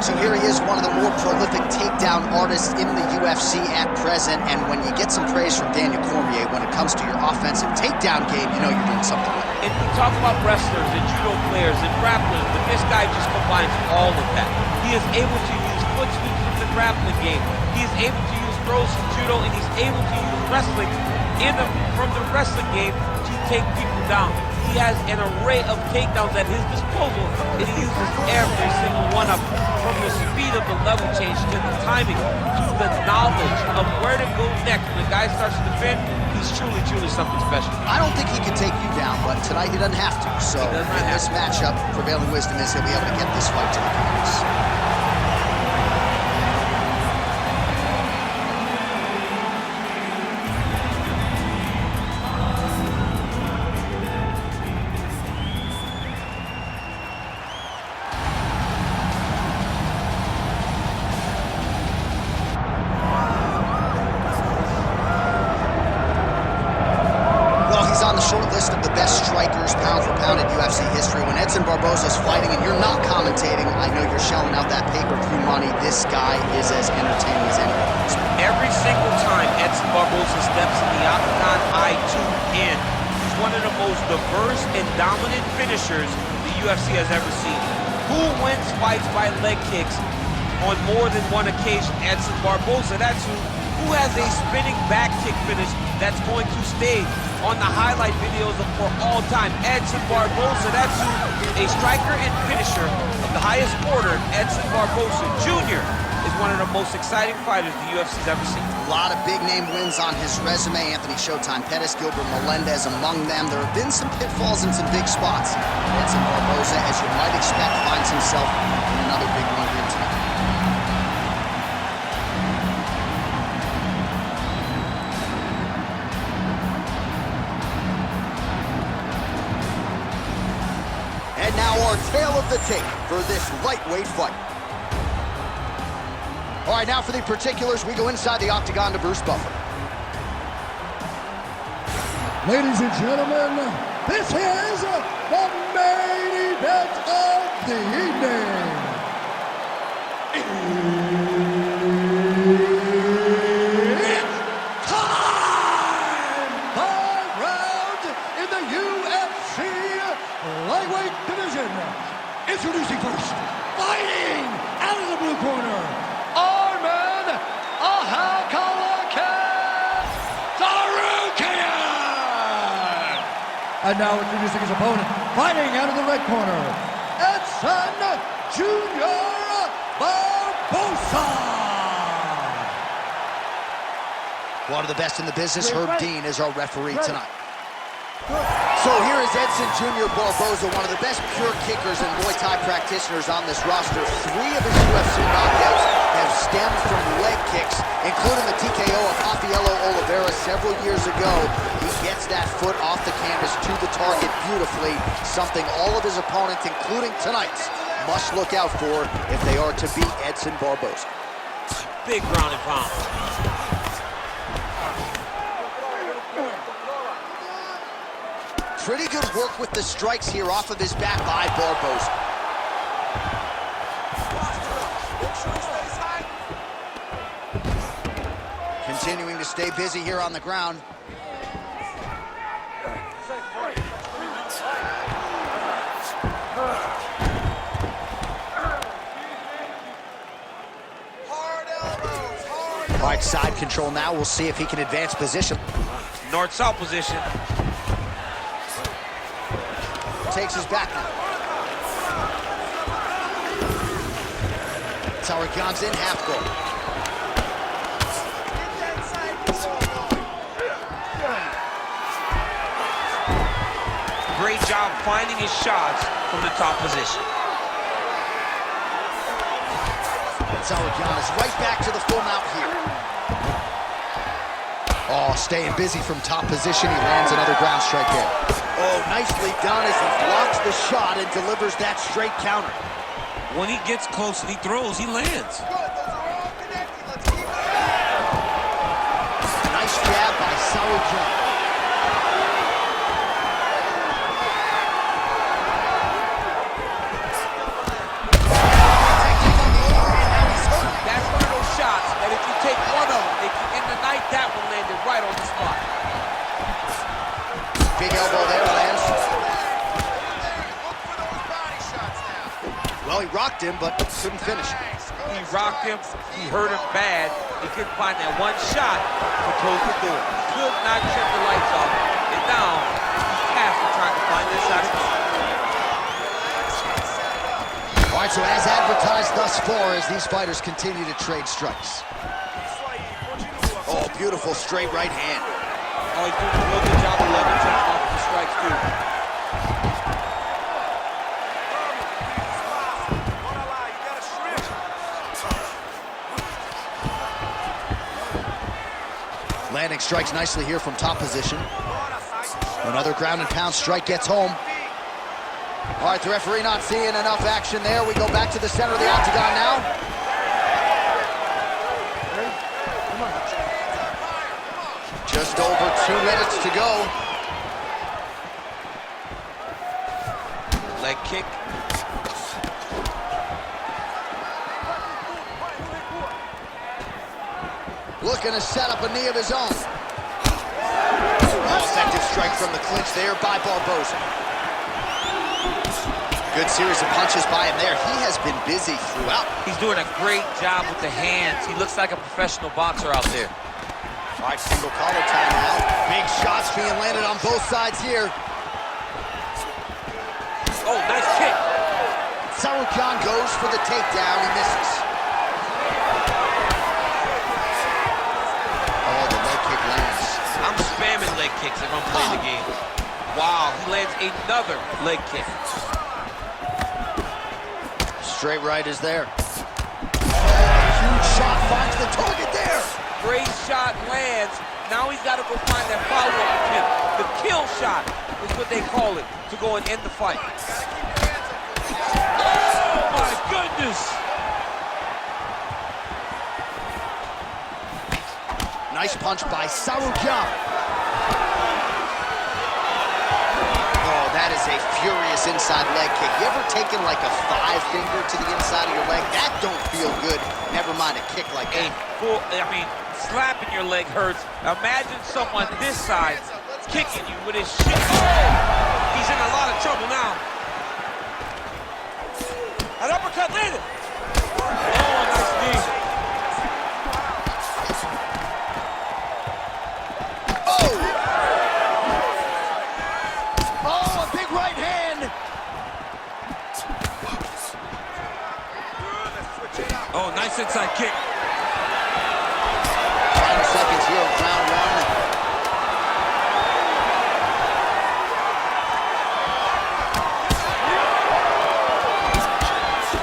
So here he is, one of the more prolific takedown artists in the UFC at present. And when you get some praise from Daniel Cormier when it comes to your offensive takedown game, you know you're doing something right. And we talk about wrestlers and judo players and grapplers, but this guy just combines all of that. He is able to use foot sweeps from the grappling game. He is able to use throws from judo, and he's able to use wrestling from the wrestling game to take people down. He has an array of takedowns at his disposal, and he uses every single one of them. From the speed of the level change to the timing to the knowledge of where to go next. When the guy starts to defend, he's truly, truly something special. I don't think he can take you down, but tonight he doesn't have to. So in this matchup, prevailing wisdom is he'll be able to get this fight to the canvas. Short list of the best strikers pound for pound in UFC history. When Edson Barbosa's fighting and you're not commentating, I know you're shelling out that pay-per-view money. This guy is as entertaining as anyone. Every single time Edson Barbosa steps in the octagon, I tune in. He's one of the most diverse and dominant finishers the UFC has ever seen. Who wins fights by leg kicks on more than one occasion? Edson Barbosa. That's who has a spinning back kick finish that's going to stay on the highlight videos for all time. Edson Barbosa, that's who, a striker and finisher of the highest order. Edson Barbosa Jr. is one of the most exciting fighters the UFC's ever seen. A lot of big name wins on his resume. Anthony Showtime Pettis, Gilbert Melendez among them. There have been some pitfalls and some big spots. Edson Barbosa, as you might expect, finds himself in another big one here tonight. And now our tale of the tape for this lightweight fight. All right, now for the particulars, we go inside the octagon to Bruce Buffer. Ladies and gentlemen, this is the main event of the evening. It's time! 5 rounds in the UFC lightweight division. Introducing first, fighting out of the blue corner, Aman Tsarukyan! And now introducing his opponent, fighting out of the red corner, Edson Jr. Barbosa! One of the best in the business, Herb Dean, is our referee tonight. So here is Edson Jr. Barbosa, one of the best pure kickers and Muay Thai practitioners on this roster. 3 of his UFC knockouts have stemmed from leg kicks, including the TKO of Rafael Oliveira several years ago. He gets that foot off the canvas to the target beautifully, something all of his opponents, including tonight's, must look out for if they are to beat Edson Barbosa. Big ground and pound. Pretty good work with the strikes here off of his back by Barbosa. Continuing to stay busy here on the ground. All right, side control now. We'll see if he can advance position. North-south position. Takes his back now. Tsarukyan's in half guard. Great job finding his shots from the top position. Tsarukyan is right back to the full mount here. Oh, staying busy from top position. He lands another ground strike there. Oh, nicely done as he blocks the shot and delivers that straight counter. When he gets close and he throws, he lands. Nice jab by Tsarukyan. couldn't finish. He rocked him, he hurt him bad. He couldn't find that one shot to close the door. Could not shut the lights off. And now, he's tasked with trying to find this shot again. All right, so as advertised thus far, as these fighters continue to trade strikes. Oh, beautiful straight right hand. Oh, he's doing a real good job of leveraging off the strikes, too. Landing strikes nicely here from top position. Another ground and pound strike gets home. All right, the referee not seeing enough action there. We go back to the center of the octagon now. Just over 2 minutes to go. Leg kick. Looking to set up a knee of his own. Effective strike from the clinch there by Barbosa. Good series of punches by him there. He has been busy throughout. He's doing a great job with the hands. He looks like a professional boxer out there. All right, single collar tie now. Big shots being landed on both sides here. Oh, nice kick. Tsarukyan goes for the takedown. He misses. Oh, the leg kick lands. I'm spamming leg kicks if I'm playing the game. Wow, he lands another leg kick. Straight right is there. Huge shot finds the target there. Great shot lands. Now he's got to go find that follow-up attempt. The kill shot is what they call it, to go and end the fight. Oh my goodness! Nice punch by Tsarukyan. Oh, that is a furious inside leg kick. You ever taken like a 5-finger to the inside of your leg? That don't feel good. Never mind a kick like that. Slapping your leg hurts. Imagine someone this size kicking you with his shit. Oh! He's in a lot of trouble now. An uppercut landed. Oh, nice knee. Oh! Oh, a big right hand. Oh, nice inside kick. Seconds here of round one.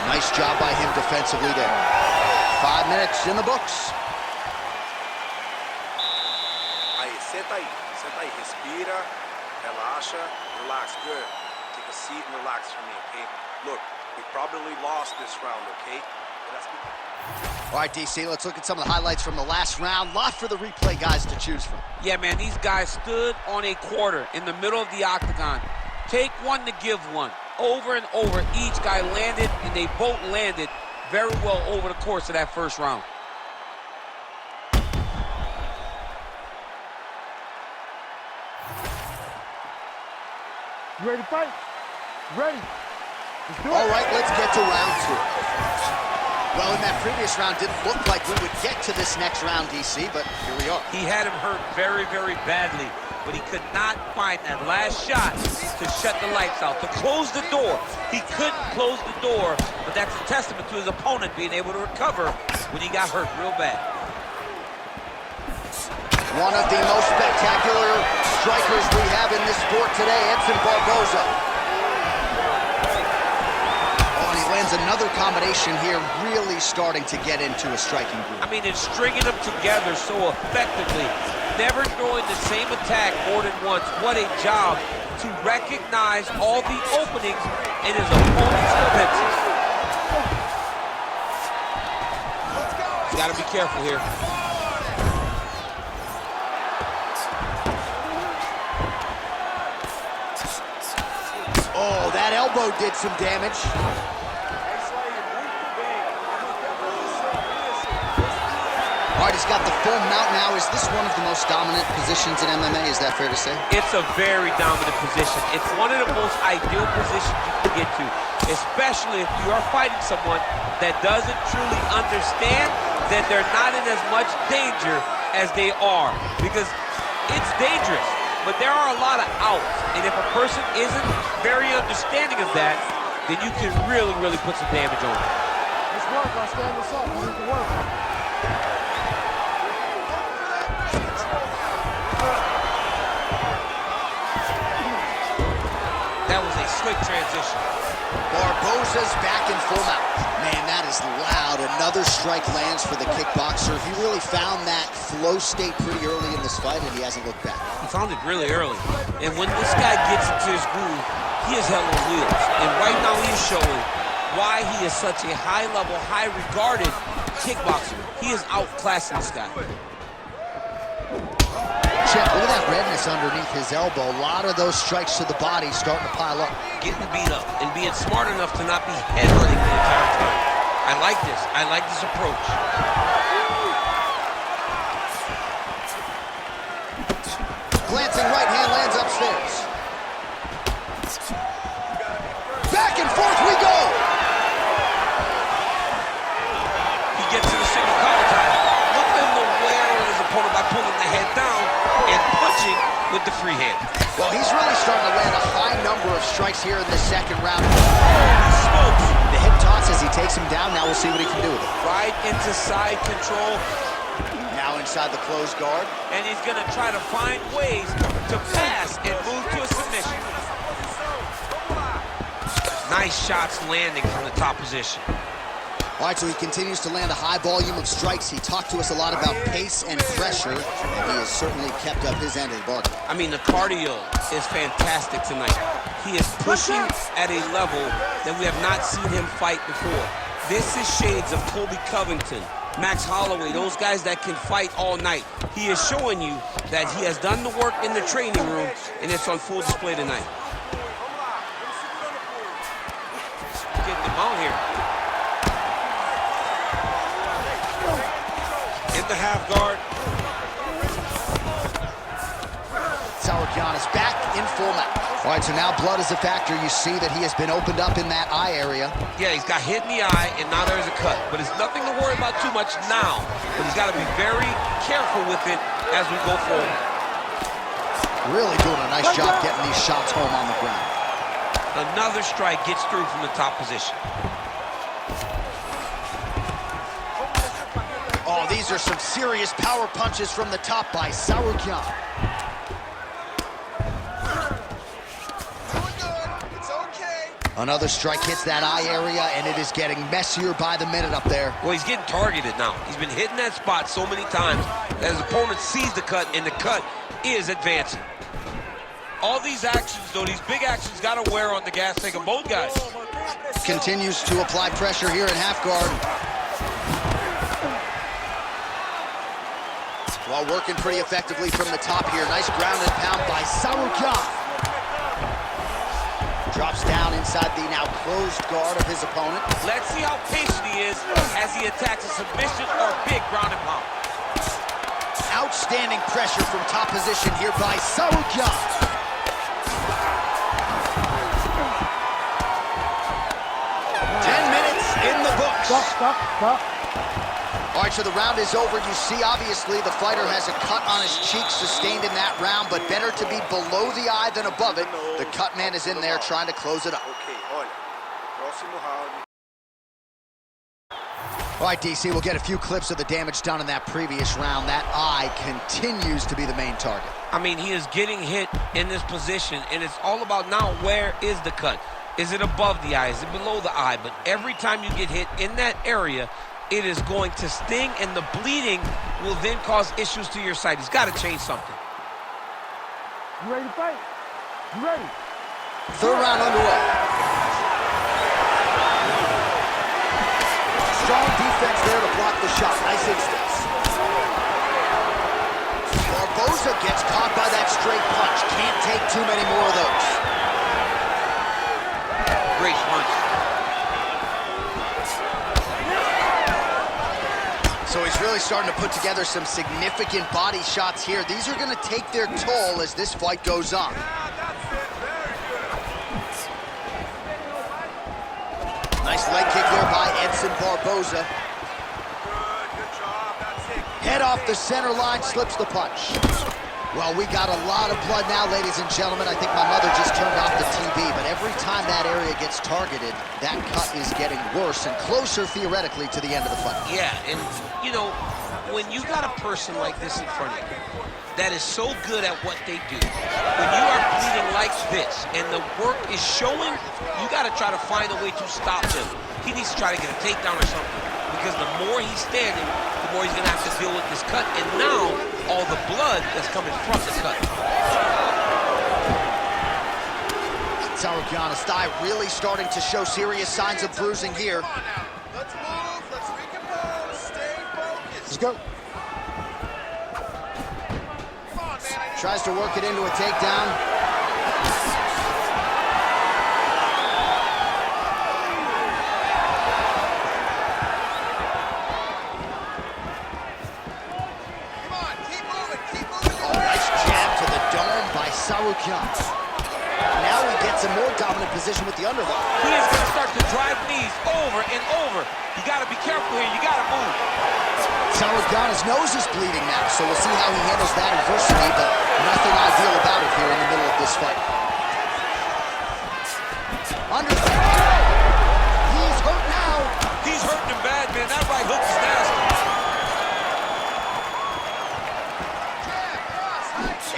Nice job by him defensively there. 5 minutes in the books. Aí, senta aí, respira, relaxa, relax, good. Take a seat and relax for me, okay? Look, we probably lost this round, okay? All right, DC, let's look at some of the highlights from the last round. Lot for the replay guys to choose from. Yeah, man, these guys stood on a quarter in the middle of the octagon. Take one to give one. Over and over, each guy landed, and they both landed very well over the course of that first round. You ready to fight? Ready. Let's do it. All right, let's get to round two. Well, in that previous round, didn't look like we would get to this next round, DC, but here we are. He had him hurt very, very badly, but he could not find that last shot to shut the lights out, to close the door. He couldn't close the door, but that's a testament to his opponent being able to recover when he got hurt real bad. One of the most spectacular strikers we have in this sport today, Edson Barbosa. Lands another combination here, really starting to get into a striking groove. I mean, it's stringing them together so effectively, never throwing the same attack more than once. What a job to recognize all the openings in his opponent's defenses. You gotta be careful here. Oh, that elbow did some damage. All right, he's got the full mount now. Is this one of the most dominant positions in MMA? Is that fair to say? It's a very dominant position. It's one of the most ideal positions you can get to. especially if you are fighting someone that doesn't truly understand that they're not in as much danger as they are. Because it's dangerous, but there are a lot of outs. And if a person isn't very understanding of that, then you can really, really put some damage on them. Let's work on stand this up. We need to work. That was a slick transition. Barbosa's back in full mount. Man, that is loud. Another strike lands for the kickboxer. He really found that flow state pretty early in this fight, and he hasn't looked back. He found it really early. And when this guy gets into his groove, he is hell on wheels. And right now he is showing why he is such a high-level, high-regarded kickboxer. He is outclassing this guy. Check, look at that redness underneath his elbow. A lot of those strikes to the body starting to pile up. Getting beat up and being smart enough to not be headbutting the entire time. I like this. I like this approach. Glancing right hand lands upstairs. Back and forth we go! He gets to the single collar tie. Look at the wear on his opponent by pulling the head down and punching with the free hand. Well, he's really starting to land a high number of strikes here in the second round. Holy smokes! The hip toss as he takes him down. Now we'll see what he can do with it. Right into side control. Now inside the closed guard. And he's gonna try to find ways to pass and move to a submission. Nice shots landing from the top position. All right, so he continues to land a high volume of strikes. He talked to us a lot about pace and pressure, and he has certainly kept up his end of the bargain. I mean, the cardio is fantastic tonight. He is pushing at a level that we have not seen him fight before. This is shades of Colby Covington, Max Holloway, those guys that can fight all night. He is showing you that he has done the work in the training room, and it's on full display tonight. Getting the mount here. In the half guard. Tsarukyan is back in full mount. All right, so now blood is a factor. You see that he has been opened up in that eye area. Yeah, he's got hit in the eye, and now there's a cut. But it's nothing to worry about too much now. But he's got to be very careful with it as we go forward. Really doing a nice job getting these shots home on the ground. Another strike gets through from the top position. Oh, these are some serious power punches from the top by Tsarukyan. Another strike hits that eye area, and it is getting messier by the minute up there. Well, he's getting targeted now. He's been hitting that spot so many times that his opponent sees the cut, and the cut is advancing. All these actions, though, these big actions, got to wear on the gas tank of both guys. Continues to apply pressure here in half guard. While working pretty effectively from the top here. Nice ground and pound by Tsarukyan. Drops down inside the now closed guard of his opponent. Let's see how patient he is as he attacks a submission or big ground and pound. Outstanding pressure from top position here by Tsarukyan. Stop. All right, so the round is over. You see, obviously, the fighter has a cut on his cheek sustained in that round, but better to be below the eye than above it. The cut man is in there trying to close it up. All right, DC, we'll get a few clips of the damage done in that previous round. That eye continues to be the main target. I mean, he is getting hit in this position, and it's all about now, where is the cut? Is it above the eye? Is it below the eye? But every time you get hit in that area, it is going to sting, and the bleeding will then cause issues to your sight. He's got to change something. You ready to fight? You ready? Third round underway. Strong defense there to block the shot. Nice instincts. Barbosa gets caught by that straight punch. Can't take too many more of those. Great punch. So he's really starting to put together some significant body shots here. These are going to take their toll as this fight goes on. Nice leg kick there by Edson Barbosa. Good job. That's it. Head off the center line, slips the punch. Well, we got a lot of blood now, ladies and gentlemen. I think my mother just turned off the TV, but every time that area gets targeted, that cut is getting worse and closer, theoretically, to the end of the fight. Yeah, and, you know, when you got a person like this in front of you that is so good at what they do, when you are bleeding like this and the work is showing, you got to try to find a way to stop him. He needs to try to get a takedown or something, because the more he's standing, the more he's going to have to deal with this cut, and now all the blood that's coming from the cut. Tsarukyan's thigh really starting to show serious signs of bruising here. Let's move. Let's recompose. Stay focused. Let's go. Come on, man. Tries to work it into a takedown. Tsarukyan. Now he gets a more dominant position with the underhook. He is going to start to drive knees over and over. You got to be careful here. You got to move. Tsarukyan's nose is bleeding now, so we'll see how he handles that adversity, but nothing ideal about it here in the middle of this fight. Underhook. He's hurt now. He's hurting him bad, man. That right hook is nasty.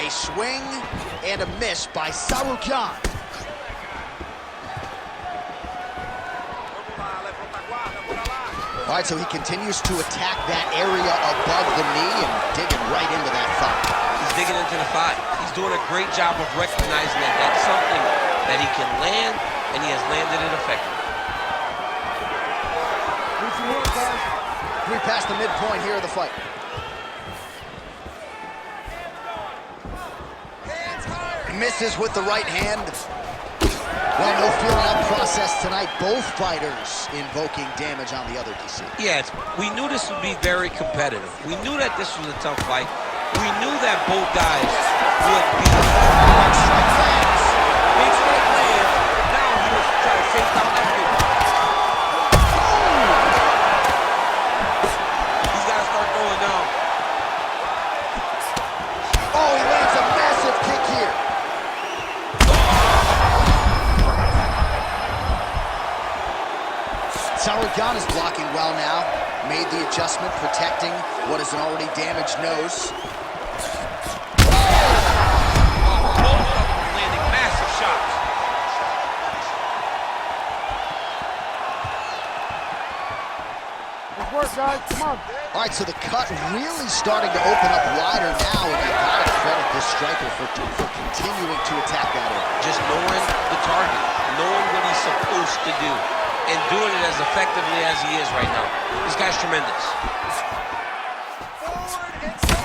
A swing and a miss by Tsarukyan. All right, so he continues to attack that area above the knee and digging right into that thigh. He's digging into the thigh. He's doing a great job of recognizing that that's something that he can land, and he has landed it effectively. We passed the midpoint here of the fight. Misses with the right hand. Well, no feeling out process tonight. Both fighters invoking damage on the other, DC. Yeah, we knew this would be very competitive. We knew that this was a tough fight. We knew that both guys would be. Big strike lands. Big strike lands. Now he was trying to take down that big. He's got to start going down. Oh, he lands a massive kick here. Tsarukyan is blocking well now. Made the adjustment, protecting what is an already damaged nose. Both of them landing massive shots. Let's work, guys. Come on. All right, so the cut really starting to open up wider now, and you gotta credit this striker for continuing to attack that area. Just knowing the target, knowing what he's supposed to do, and doing it as effectively as he is right now. This guy's tremendous.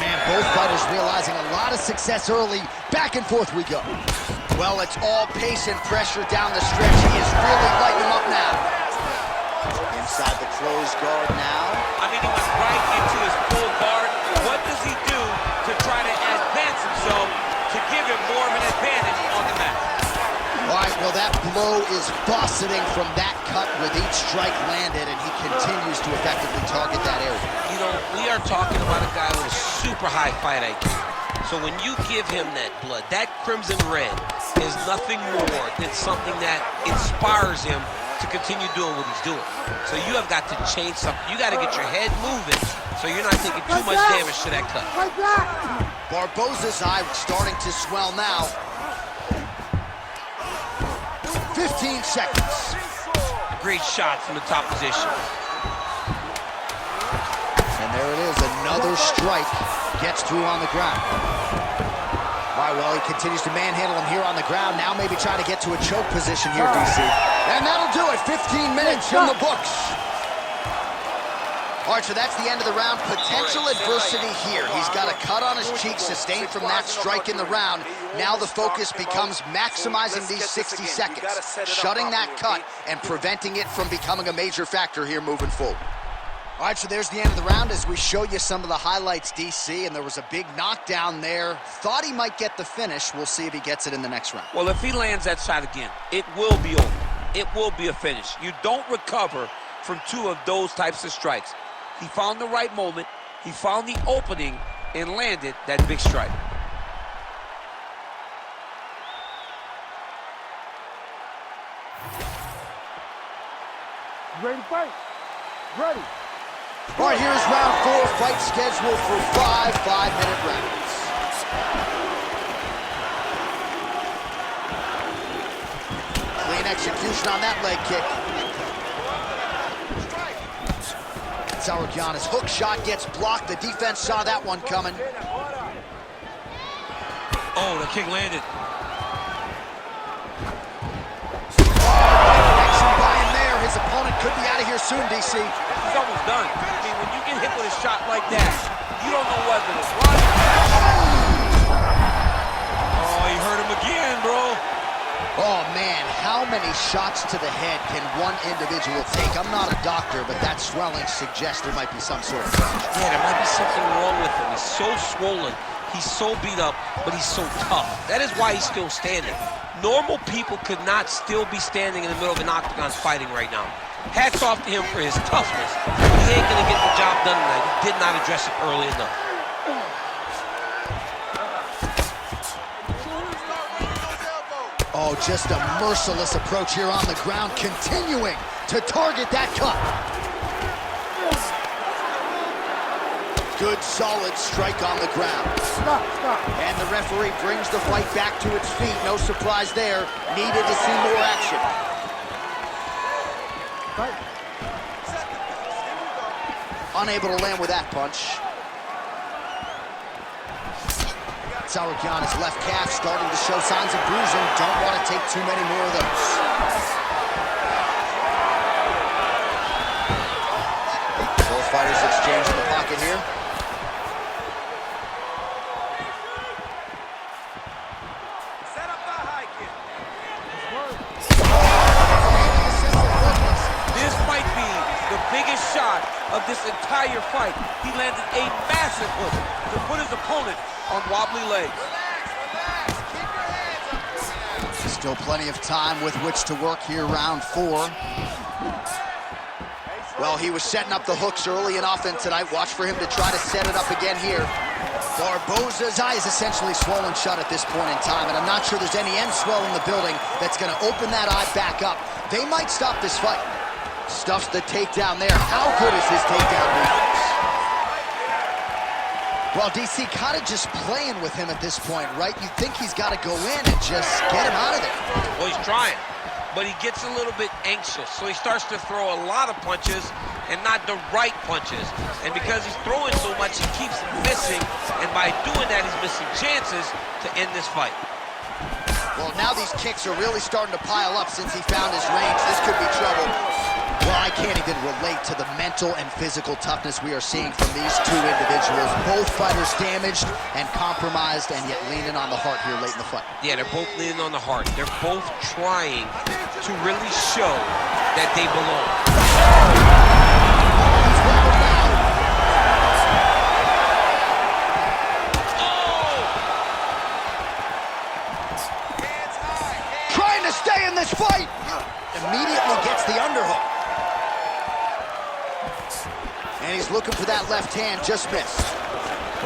Man, both fighters realizing a lot of success early. Back and forth we go. Well, it's all pace and pressure down the stretch. He is really lighting them up now. Inside the closed guard now. I mean, he went right into his full guard. What does he do to try to advance himself to give him more of an advantage on the mat? All right, well, that blow is buffeting from that cut with each strike landed, and he continues to effectively target that area. You know, we are talking about a guy with a super high fight IQ. So when you give him that blood, that crimson red is nothing more than something that inspires him to continue doing what he's doing. So you have got to change something. You got to get your head moving so you're not taking too much damage to that cut. Barbosa's eye starting to swell now. 15 seconds. Great shot from the top position. And there it is, another strike gets through on the ground. All right, well, he continues to manhandle him here on the ground. Now maybe trying to get to a choke position here, DC. And that'll do it, 15 minutes in the books. All right, so that's the end of the round. Potential adversity here. He's got a cut on his cheek sustained from that strike in the round. Now the focus becomes maximizing these 60 seconds, shutting that cut and preventing it from becoming a major factor here moving forward. All right, so there's the end of the round as we show you some of the highlights, DC, and there was a big knockdown there. Thought he might get the finish. We'll see if he gets it in the next round. Well, if he lands that shot again, it will be over. it will be a finish. You don't recover from 2 of those types of strikes. He found the right moment, he found the opening, and landed that big strike. Ready to fight? Ready. All right, here's round 4, fight scheduled for 5 5-minute rounds. Clean execution on that leg kick. Tsarukyan's hook shot gets blocked. The defense saw that one coming. Oh, the kick landed. Edson by him there. His opponent could be out of here soon, DC. He's almost done. I mean, when you get hit with a shot like that, you don't know whether to run. Oh, he hurt him again, bro. Oh, man, how many shots to the head can one individual take? I'm not a doctor, but that swelling suggests there might be some sort of damage. Yeah, there might be something wrong with him. He's so swollen, he's so beat up, but he's so tough. That is why he's still standing. Normal people could not still be standing in the middle of an octagon fighting right now. Hats off to him for his toughness. He ain't gonna get the job done tonight. He did not address it early enough. Oh, just a merciless approach here on the ground, continuing to target that cut. Good, solid strike on the ground. Stop. And the referee brings the fight back to its feet. No surprise there. Needed to see more action. Fight. Unable to land with that punch. Tsarukyan's left calf starting to show signs of bruising. Don't want to take too many more of those. Both fighters exchange in the pocket here. Set up the high kick. This might be the biggest shot of this entire fight. He landed a massive hook to put his opponent on wobbly legs. Still plenty of time with which to work here, round 4. Well, he was setting up the hooks early and often tonight. Watch for him to try to set it up again here. Barbosa's eye is essentially swollen shut at this point in time, and I'm not sure there's any end swell in the building that's going to open that eye back up. They might stop this fight. Stuffs the takedown there. How good is his takedown defense? Well, DC kind of just playing with him at this point, right? You think he's got to go in and just get him out of there. Well, he's trying, but he gets a little bit anxious, so he starts to throw a lot of punches and not the right punches. And because he's throwing so much, he keeps missing, and by doing that, he's missing chances to end this fight. Well, now these kicks are really starting to pile up since he found his range. This could be trouble. Well, I can't even relate to the mental and physical toughness we are seeing from these two individuals. Both fighters damaged and compromised, and yet leaning on the heart here late in the fight. Yeah, they're both leaning on the heart. They're both trying to really show that they belong. He's wound down. Trying to stay in this fight. Immediately gets the underhook. And he's looking for that left hand, just missed.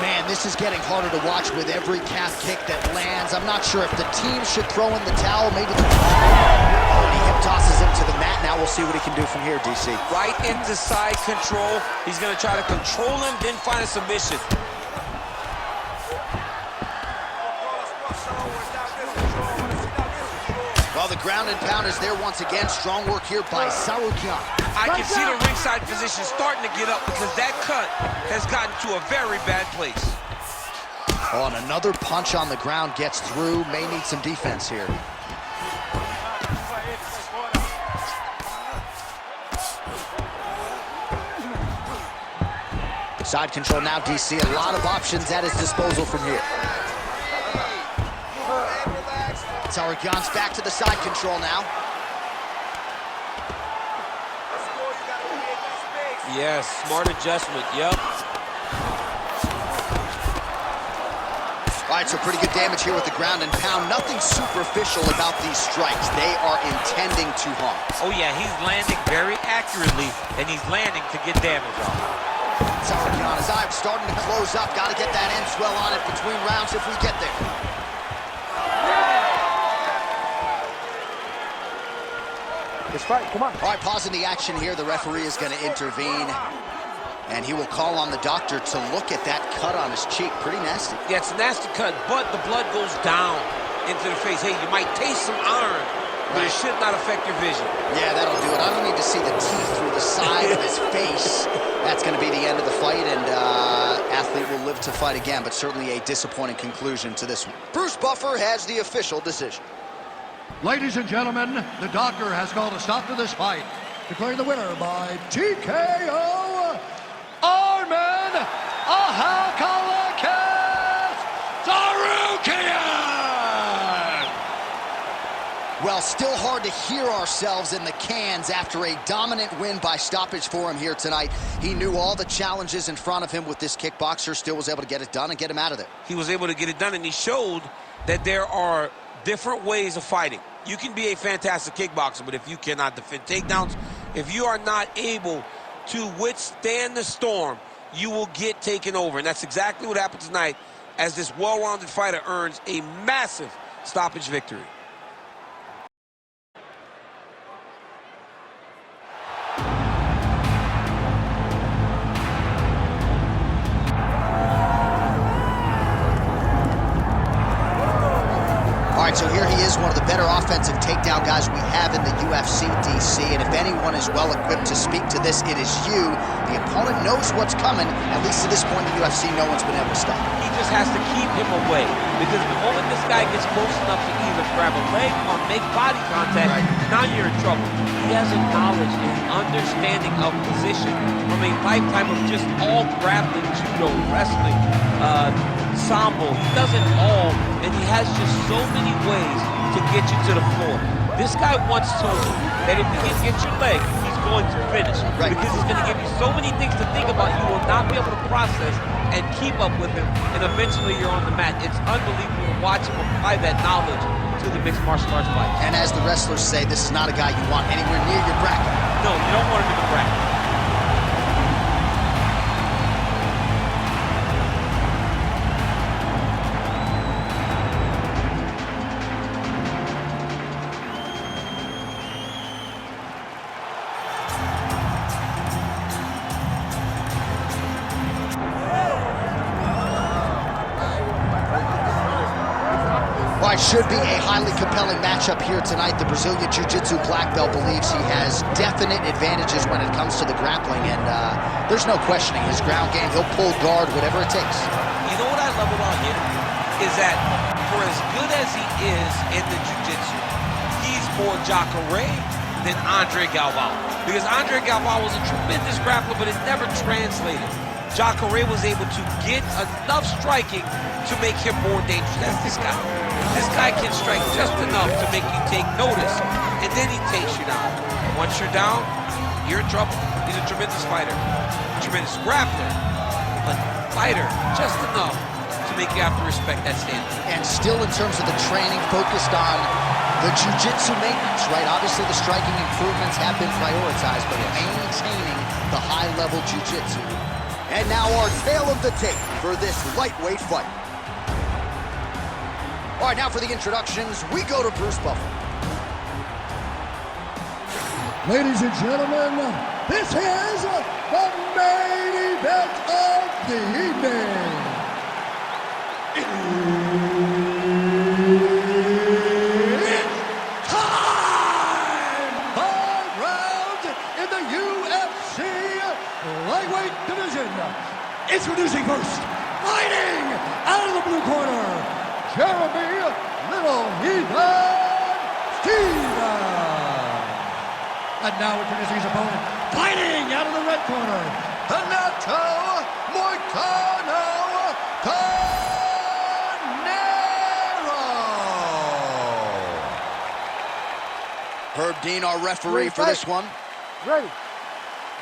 Man, this is getting harder to watch with every calf kick that lands. I'm not sure if the team should throw in the towel, maybe the... Oh, and he hip tosses him to the mat. Now we'll see what he can do from here, DC. Right into side control. He's going to try to control him, then find a submission. Well, the ground and pound is there once again. Strong work here by Tsarukyan. I can see the ringside position starting to get up because that cut has gotten to a very bad place. Oh, and another punch on the ground gets through. May need some defense here. Side control now, DC. A lot of options at his disposal from here. Tsarukyan's back to the side control now. Yes, smart adjustment, yep. All right, so pretty good damage here with the ground and pound. Nothing superficial about these strikes. They are intending to harm. Oh, yeah, he's landing very accurately, and he's landing to get damage off. Tsarukyan is starting to close up. Got to get that end swell on it between rounds if we get there. Let's fight, come on. All right, pausing the action here. The referee is going to intervene, and he will call on the doctor to look at that cut on his cheek. Pretty nasty. Yeah, it's a nasty cut, but the blood goes down into the face. Hey, you might taste some iron, but it should not affect your vision. Yeah, that'll do it. I don't need to see the teeth through the side of his face. That's going to be the end of the fight, and athlete will live to fight again, but certainly a disappointing conclusion to this one. Bruce Buffer has the official decision. Ladies and gentlemen, the doctor has called a stop to this fight, declaring the winner by TKO, Aman Tsarukyan! Well, still hard to hear ourselves in the cans after a dominant win by stoppage for him here tonight. He knew all the challenges in front of him with this kickboxer, still was able to get it done and get him out of there. He was able to get it done, and he showed that there are different ways of fighting. You can be a fantastic kickboxer, but if you cannot defend takedowns, if you are not able to withstand the storm, you will get taken over. And that's exactly what happened tonight as this well-rounded fighter earns a massive stoppage victory. So here he is, one of the better offensive takedown guys we have in the UFC, DC. And if anyone is well-equipped to speak to this, it is you. The opponent knows what's coming. At least to this point in the UFC, no one's been able to stop him. He just has to keep him away, because the moment this guy gets close enough to either grab a leg or make body contact, now you're in trouble. He has a knowledge and understanding of position from a lifetime of just all grappling, judo, wrestling, sambo. He does it all, and he has just so many ways to get you to the floor. This guy once told me that if he can get your leg, he's going to finish. Because he's going to give you so many things to think about, you will not be able to process and keep up with him, and eventually you're on the mat. It's unbelievable to watch him apply that knowledge to the mixed martial arts fight. And as the wrestlers say, this is not a guy you want anywhere near your bracket. No, you don't want him in the bracket. Should be a highly compelling matchup here tonight. The Brazilian Jiu-Jitsu black belt believes he has definite advantages when it comes to the grappling, and there's no questioning his ground game. He'll pull guard, whatever it takes. You know what I love about him is that for as good as he is in the Jiu-Jitsu, he's more Jacare than Andre Galvao. Because Andre Galvao was a tremendous grappler, but it never translated. Jacare was able to get enough striking to make him more dangerous. That's this guy. This guy can strike just enough to make you take notice, and then he takes you down. Once you're down, you're in trouble. He's a tremendous fighter, tremendous grappler, but fighter just enough to make you have to respect that standard. And still in terms of the training, focused on the jiu-jitsu maintenance, right? Obviously the striking improvements have been prioritized, but maintaining the high-level jiu-jitsu. And now our tale of the tape for this lightweight fight. All right, now for the introductions, we go to Bruce Buffer. Ladies and gentlemen, this is the main event of the evening. It's time! 5 rounds in the UFC lightweight division. Introducing first, fighting out of the blue corner, Jeremy Little Heathen Stevens. And now introducing his opponent, fighting out of the red corner, Renata Carneiro. Herb Dean, our referee for this one. Ready.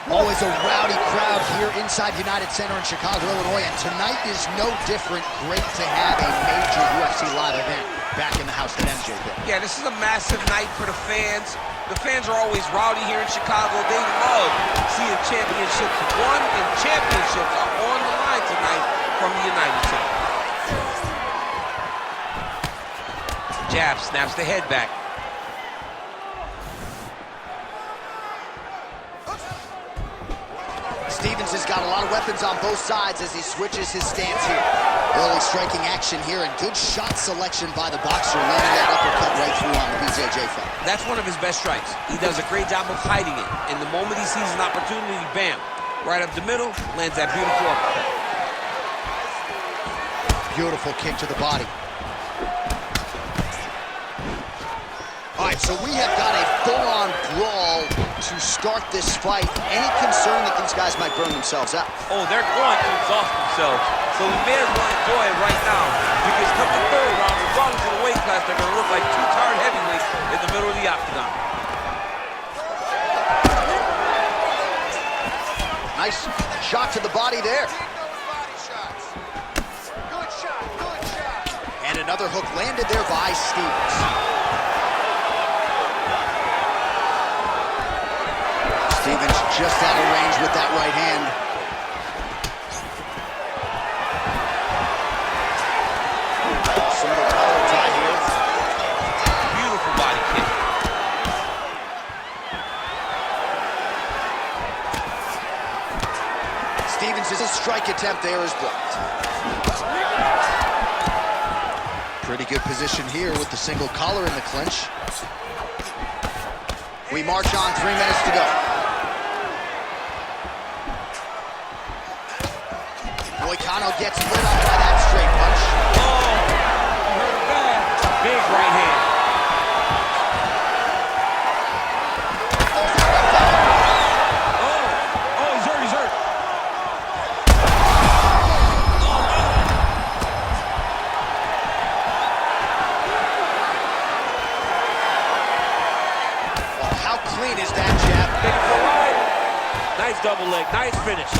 Always a rowdy crowd here inside United Center in Chicago, Illinois, and tonight is no different. Great to have a major UFC live event back in the house at MJ. Yeah, this is a massive night for the fans. The fans are always rowdy here in Chicago. They love seeing championships won, and championships are on the line tonight from the United Center. Jab, snaps the head back. Stevens has got a lot of weapons on both sides as he switches his stance here. Early striking action here and good shot selection by the boxer, landing that uppercut right through on the BJJ fight. That's one of his best strikes. He does a great job of hiding it. And the moment he sees an opportunity, bam, right up the middle, lands that beautiful uppercut. Beautiful kick to the body. All right, so we have got a full-on brawl to start this fight. Any concern that these guys might burn themselves out? Oh, they're going to exhaust themselves. So we may as well enjoy it right now. Because come the third round, regardless of the weight class, they're going to look like two tired heavyweights in the middle of the octagon. Nice shot to the body there. And another hook landed there by Stevens. Stevens just out of range with that right hand. Single collar tie here. Beautiful body kick. Stevens' strike attempt there is blocked. Pretty good position here with the single collar in the clinch. We march on, 3 minutes to go. Moicano gets lit up by that straight punch. Oh, you heard it bad. Big right hand. Oh, he's hurt, he's hurt. Oh, how clean is that jab? Nice double leg, nice finish.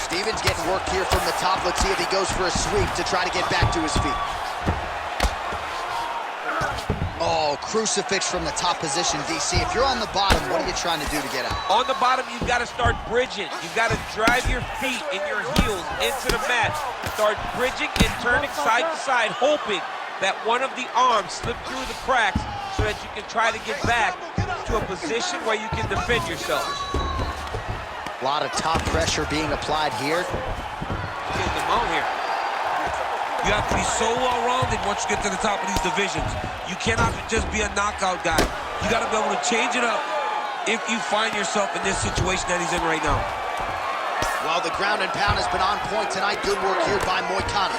Stevens getting work here from the top. Let's see if he goes for a sweep to try to get back to his feet. Oh, crucifix from the top position, DC. If you're on the bottom, what are you trying to do to get out? On the bottom, you've got to start bridging. You've got to drive your feet and your heels into the mat. Start bridging and turning side to side, hoping that one of the arms slip through the cracks so that you can try to get back to a position where you can defend yourself. A lot of top pressure being applied here. Getting them out here. You have to be so well-rounded once you get to the top of these divisions. You cannot just be a knockout guy. You got to be able to change it up if you find yourself in this situation that he's in right now. Well, the ground and pound has been on point tonight. Good work here by Moicano.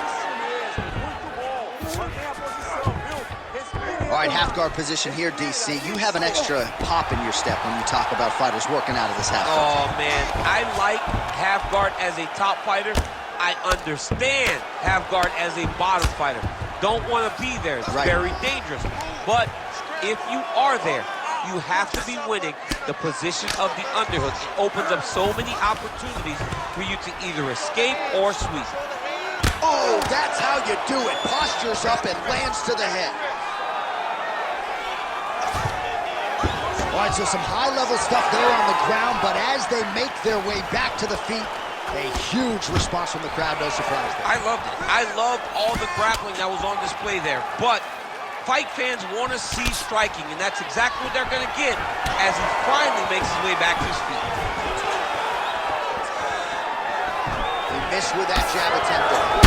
All right, half guard position here, DC. You have an extra pop in your step when you talk about fighters working out of this half guard. Oh, man. I like half guard as a top fighter. I understand half guard as a bottom fighter. Don't want to be there. It's very dangerous. But if you are there, you have to be winning the position of the underhook. It opens up so many opportunities for you to either escape or sweep. Oh, that's how you do it. Postures up and lands to the head. All right, so some high-level stuff there on the ground, but as they make their way back to the feet, a huge response from the crowd, no surprise there. I loved it. I loved all the grappling that was on display there, but fight fans want to see striking, and that's exactly what they're going to get as he finally makes his way back to his feet. He missed with that jab attempt there.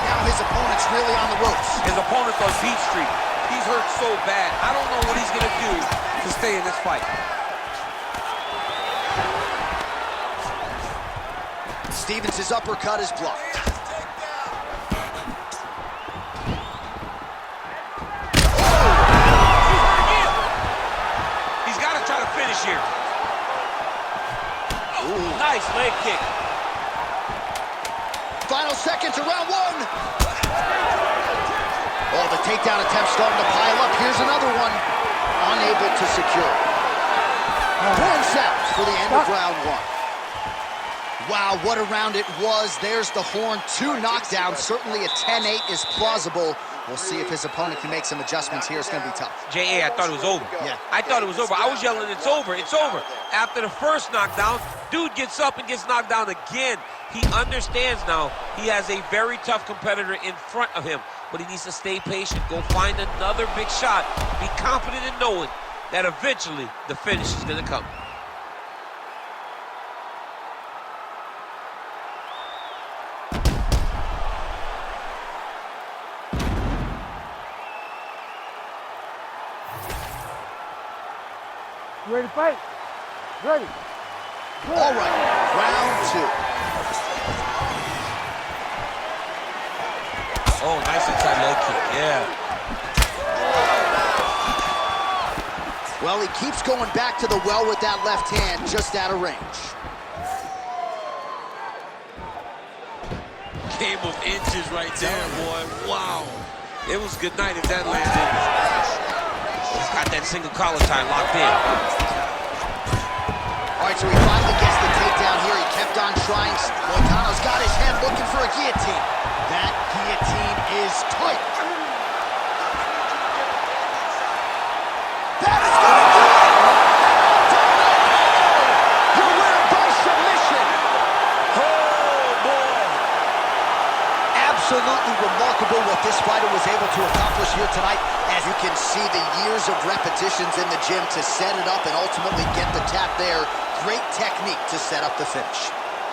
Now his opponent's really on the ropes. His opponent's on beat streak. He's hurt so bad. I don't know what he's going to do to stay in this fight. Stevens' uppercut is blocked. He's got to try to finish here. Ooh. Nice leg kick. Final seconds of round one. Oh, the takedown attempt starting to pile up. Here's another one. Unable to secure. Horns out for the end of round one. Wow, what a round it was. There's the horn. 2 knockdowns. Certainly a 10-8 is plausible. We'll see if his opponent can make some adjustments here. It's going to be tough. J.A., I thought it was over. Yeah. I thought it was over. I was yelling, it's over, it's over. After the first knockdown, dude gets up and gets knocked down again. He understands now he has a very tough competitor in front of him, but he needs to stay patient, go find another big shot, be confident in knowing that eventually the finish is going to come. You ready to fight? Ready. Good. All right, round 2. Oh, nice inside leg kick, yeah. Well, he keeps going back to the well with that left hand, just out of range. Game of inches right there, boy. Wow. It was good night if that landed. He's got that single collar tie locked in. All right, so he finally gets the takedown here. He kept on trying. Moicano's got his head looking for a guillotine. That guillotine is tight. That is going to do it! Your winner by submission. Oh, boy. Absolutely remarkable what this fighter was able to accomplish here tonight. As you can see, the years of repetitions in the gym to set it up and ultimately get the tap there. Great technique to set up the finish.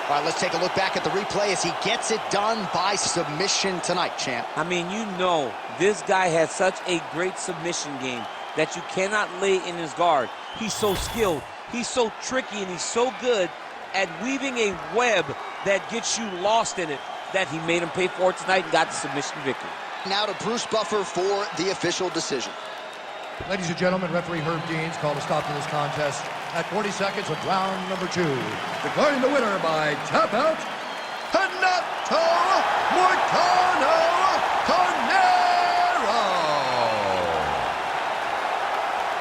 All right, let's take a look back at the replay as he gets it done by submission tonight, champ. I mean, you know, this guy has such a great submission game that you cannot lay in his guard. He's so skilled, he's so tricky, and he's so good at weaving a web that gets you lost in it that he made him pay for it tonight and got the submission victory. Now to Bruce Buffer for the official decision. Ladies and gentlemen, referee Herb Dean's called a stop to this contest at 40 seconds of round number 2. Declaring the winner by tap out, Renata Carneiro.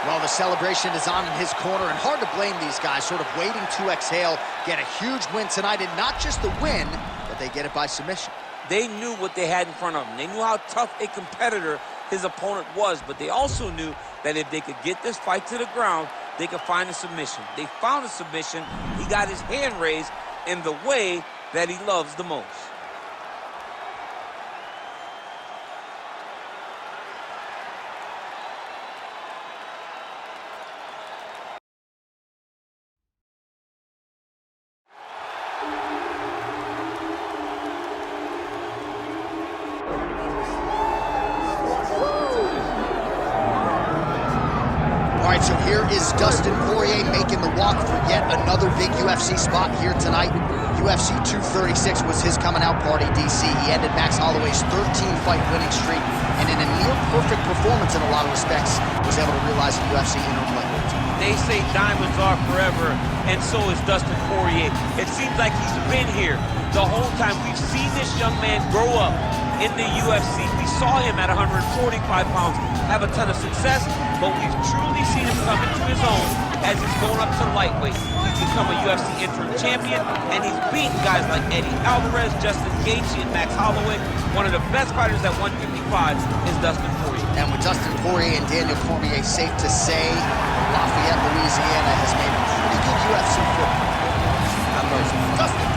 Well, the celebration is on in his corner, and hard to blame these guys, sort of waiting to exhale, get a huge win tonight, and not just the win, but they get it by submission. They knew what they had in front of them. They knew how tough a competitor his opponent was, but they also knew that if they could get this fight to the ground, they could find a submission. They found a submission. He got his hand raised in the way that he loves the most. So here is Dustin Poirier making the walk for yet another big UFC spot here tonight. UFC 236 was his coming out party, DC. He ended Max Holloway's 13-fight winning streak, and in a near-perfect performance in a lot of respects, was able to realize the UFC interim lightweight. They say diamonds are forever, and so is Dustin Poirier. It seems like he's been here the whole time. We've seen this young man grow up in the UFC. We saw him at 145 pounds have a ton of success, but we've truly seen him come into his own as he's going up to lightweight. He's become a UFC interim champion, and he's beaten guys like Eddie Alvarez, Justin Gaethje, and Max Holloway. One of the best fighters at 155 is Dustin Poirier. And with Dustin Poirier and Daniel Cormier, safe to say, Lafayette, Louisiana has made a pretty good UFC football. Dustin Poirier.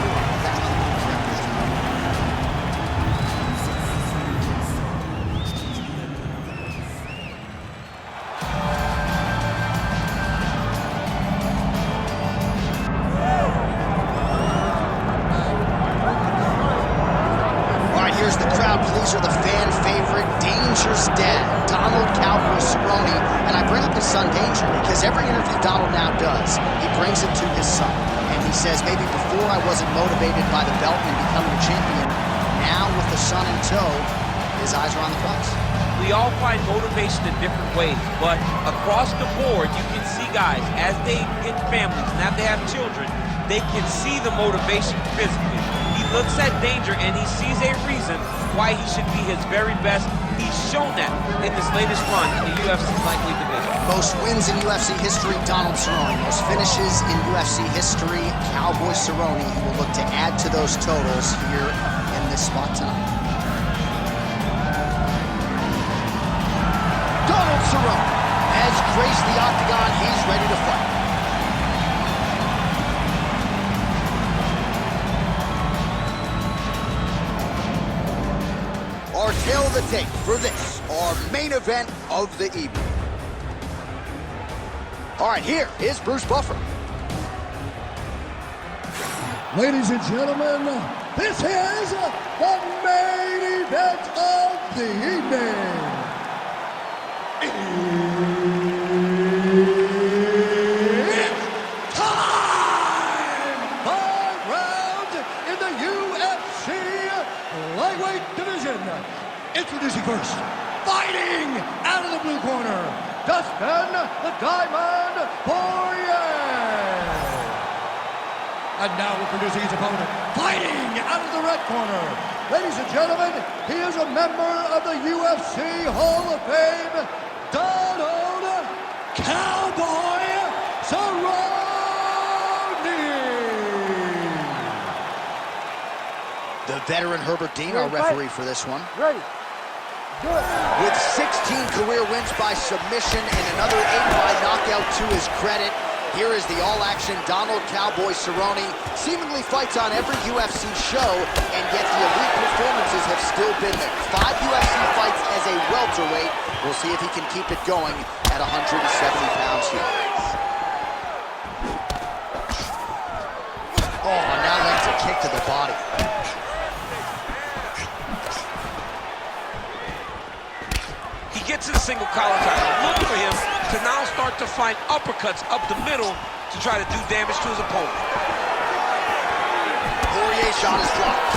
Pleaser, the fan favorite, Danger's dad, Donald Cowboy Cerrone. And I bring up his son Danger because every interview Donald now does, he brings it to his son. And he says, maybe before I wasn't motivated by the belt and becoming a champion, now with the son in tow, his eyes are on the prize. We all find motivation in different ways, but across the board, you can see guys, as they get families and as they have children, they can see the motivation physically. He looks at Danger and he sees a reason why he should be his very best. He's shown that in this latest run in the UFC lightweight division. Most wins in UFC history, Donald Cerrone. Most finishes in UFC history, Cowboy Cerrone. He will look to add to those totals here in this spot tonight. Donald Cerrone has graced the octagon. He's ready to fight. Our tail of the tape for this, our main event of the evening. All right, here is Bruce Buffer. Ladies and gentlemen, this is the main event of the evening. It's time! 5 rounds in the UFC lightweight division. Introducing first, fighting out of the blue corner, Dustin the Diamond Poirier. And now introducing his opponent, fighting out of the red corner. Ladies and gentlemen, he is a member of the UFC Hall of Fame, Donald Cowboy Cerrone. The veteran Herbert Dean, our referee for this one. Ready. Good. With 16 career wins by submission and another 8 by knockout to his credit, here is the all-action Donald Cowboy Cerrone. Seemingly fights on every UFC show, and yet the elite performances have still been there. 5 UFC fights as a welterweight. We'll see if he can keep it going at 170 pounds here. Oh, now lands a kick to the body. He gets to the single collar title. Look for him to now start to find uppercuts up the middle to try to do damage to his opponent. Poirier's shot is blocked.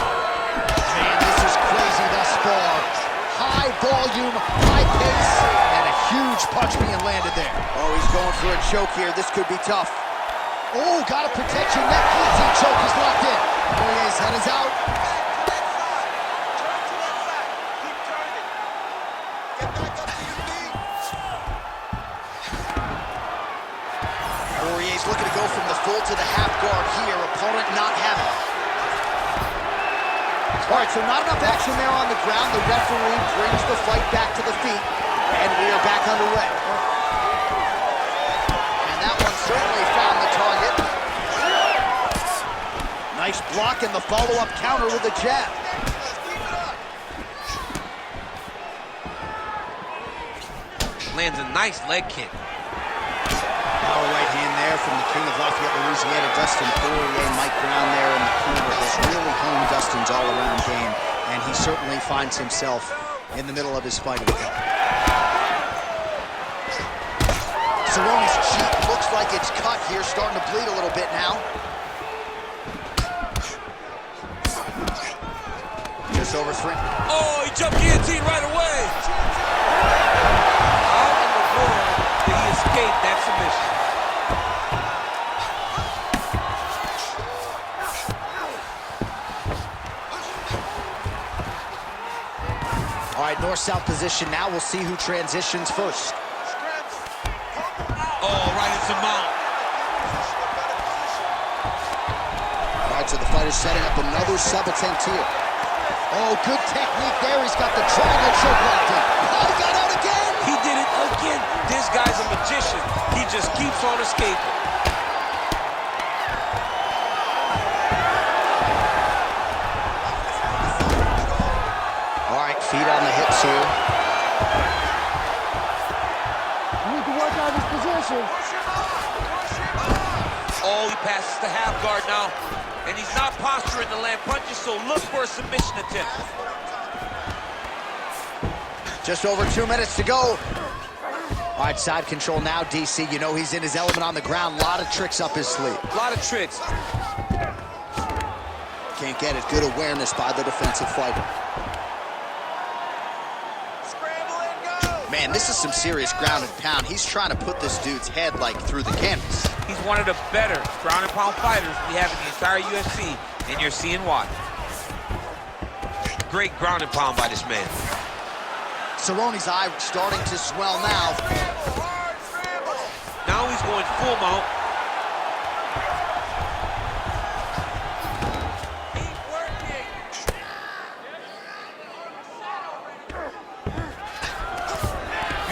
Man, this is crazy thus far. High volume, high pace, and a huge punch being landed there. Oh, he's going for a choke here. This could be tough. Oh, got to protect your neck. Guillotine choke is locked in. Poirier's head is out. Poirier's looking to go from the full to the half guard here. Opponent not having it. All right, so not enough action there on the ground. The referee brings the fight back to the feet, and we are back underway. And that one certainly found the target. Nice block and the follow-up counter with a jab. Lands a nice leg kick. Power right hand there from the king of Lafayette, Louisiana, Dustin Poirier. Mike Brown there in the corner has really honed Dustin's all-around game, and he certainly finds himself in the middle of his fighting game. Cerrone's cheek looks like it's cut here, starting to bleed a little bit now. Just over 3. Oh, he jumped guillotine right away. How in the world did he escape that submission? All right, north-south position now. We'll see who transitions first. Oh, right into mount. All right, so the fighter's setting up another sub-attempt here. Oh, good technique there. He's got the triangle choke locked in. Oh, he got out again. He did it again. This guy's a magician. He just keeps on escaping. All right, feet on the hips here. You need to work out his position. Oh, he passes the half guard now. And he's not posturing to land punches, so look for a submission attempt. Just over 2 minutes to go. All right, side control now, DC. You know he's in his element on the ground. A lot of tricks up his sleeve. A lot of tricks. Can't get it. Good awareness by the defensive fighter. Man, this is some serious ground and pound. He's trying to put this dude's head, like, through the canvas. He's one of the better ground and pound fighters we have in the entire UFC, and you're seeing why. Great ground and pound by this man. Cerrone's eye starting to swell now. Now he's going full mount. Keep working.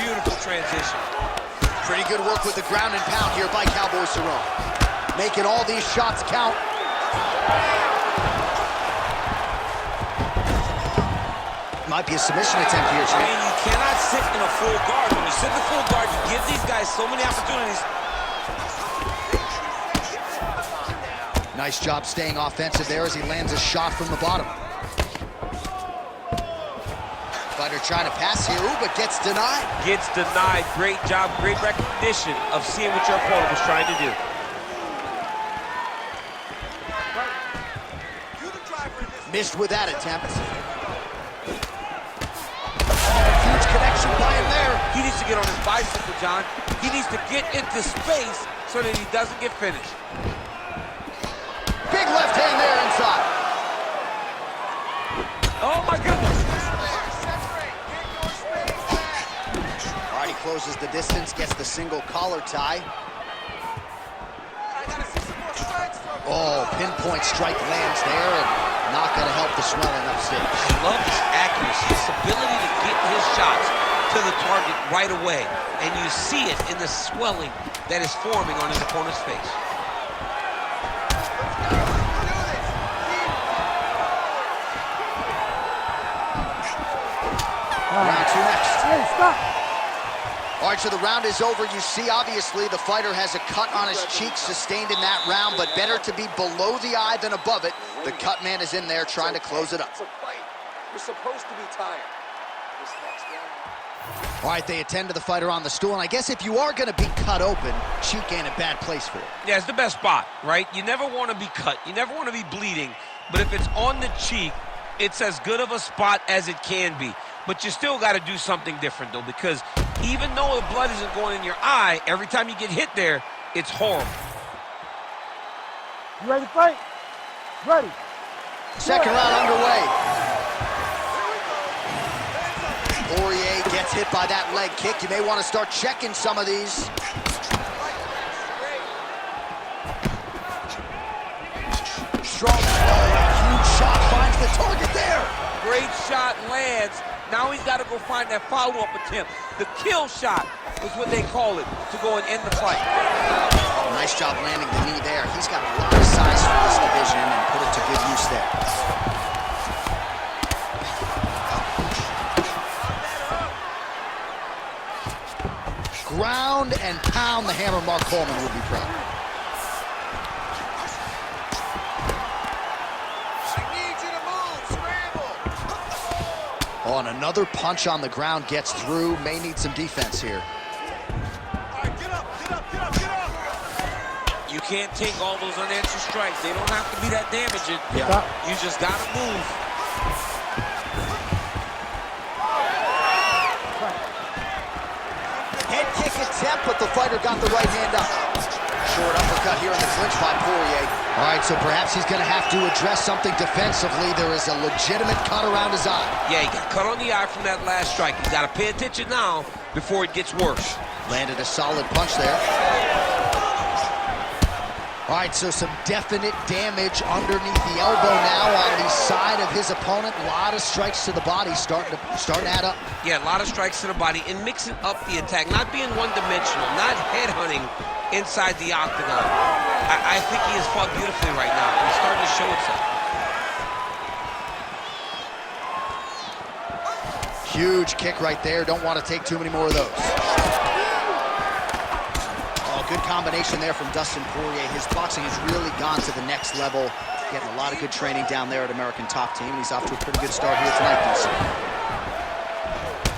Beautiful transition. Pretty good work with the ground and pound here by Cowboy Cerrone. Making all these shots count. Might be a submission attempt here, Jim. I mean, you cannot sit in a full guard. When you sit in a full guard, you give these guys so many opportunities. Nice job staying offensive there as he lands a shot from the bottom. Fighter trying to pass here, ooh, but gets denied. Gets denied. Great job, great recognition of seeing what your opponent was trying to do. Missed with that attempt. Huge connection by him there. He needs to get on his bicycle, John. He needs to get into space so that he doesn't get finished. Big left hand there inside. Oh, my goodness. All right, he closes the distance, gets the single collar tie. Oh, pinpoint strike lands there, and not going to help the swelling upstage. I love his accuracy, his ability to get his shots to the target right away. And you see it in the swelling that is forming on his opponent's face. Round two next. Hey, stop. All right, so the round is over. You see, obviously, the fighter has a cut on his cheek sustained in that round, but better to be below the eye than above it. The cut man is in there trying to close it up. It's a fight. You're supposed to be tired. This next round. All right, they attend to the fighter on the stool, and I guess if you are going to be cut open, cheek ain't a bad place for it. Yeah, it's the best spot, right? You never want to be cut. You never want to be bleeding. But if it's on the cheek, it's as good of a spot as it can be. But you still got to do something different, though, because even though the blood isn't going in your eye, every time you get hit there, it's horrible. You ready to fight? Ready. Second round underway. Poirier gets hit by that leg kick. You may want to start checking some of these. Strong, huge shot finds the target there. Great shot lands. Now he's got to go find that follow-up attempt. The kill shot is what they call it, to go and end the fight. Oh, nice job landing the knee there. He's got a lot of size for this division and put it to good use there. Ground and pound the hammer. Mark Coleman would be proud. Oh, and another punch on the ground gets through. May need some defense here. All right, get up, get up, get up, get up. You can't take all those unanswered strikes. They don't have to be that damaging. Yeah. You just got to move. Head kick attempt, but the fighter got the right hand up. Short uppercut here in the clinch by Poirier. All right, so perhaps he's going to have to address something defensively. There is a legitimate cut around his eye. Yeah, he got cut on the eye from that last strike. He's got to pay attention now before it gets worse. Landed a solid punch there. All right, so some definite damage underneath the elbow now on the side of his opponent. A lot of strikes to the body starting to add up. Yeah, a lot of strikes to the body and mixing up the attack, not being one-dimensional, not headhunting inside the octagon. I think he has fought beautifully right now. He's starting to show itself. Huge kick right there. Don't want to take too many more of those. Oh, good combination there from Dustin Poirier. His boxing has really gone to the next level. Getting a lot of good training down there at American Top Team. He's off to a pretty good start here tonight, Dustin.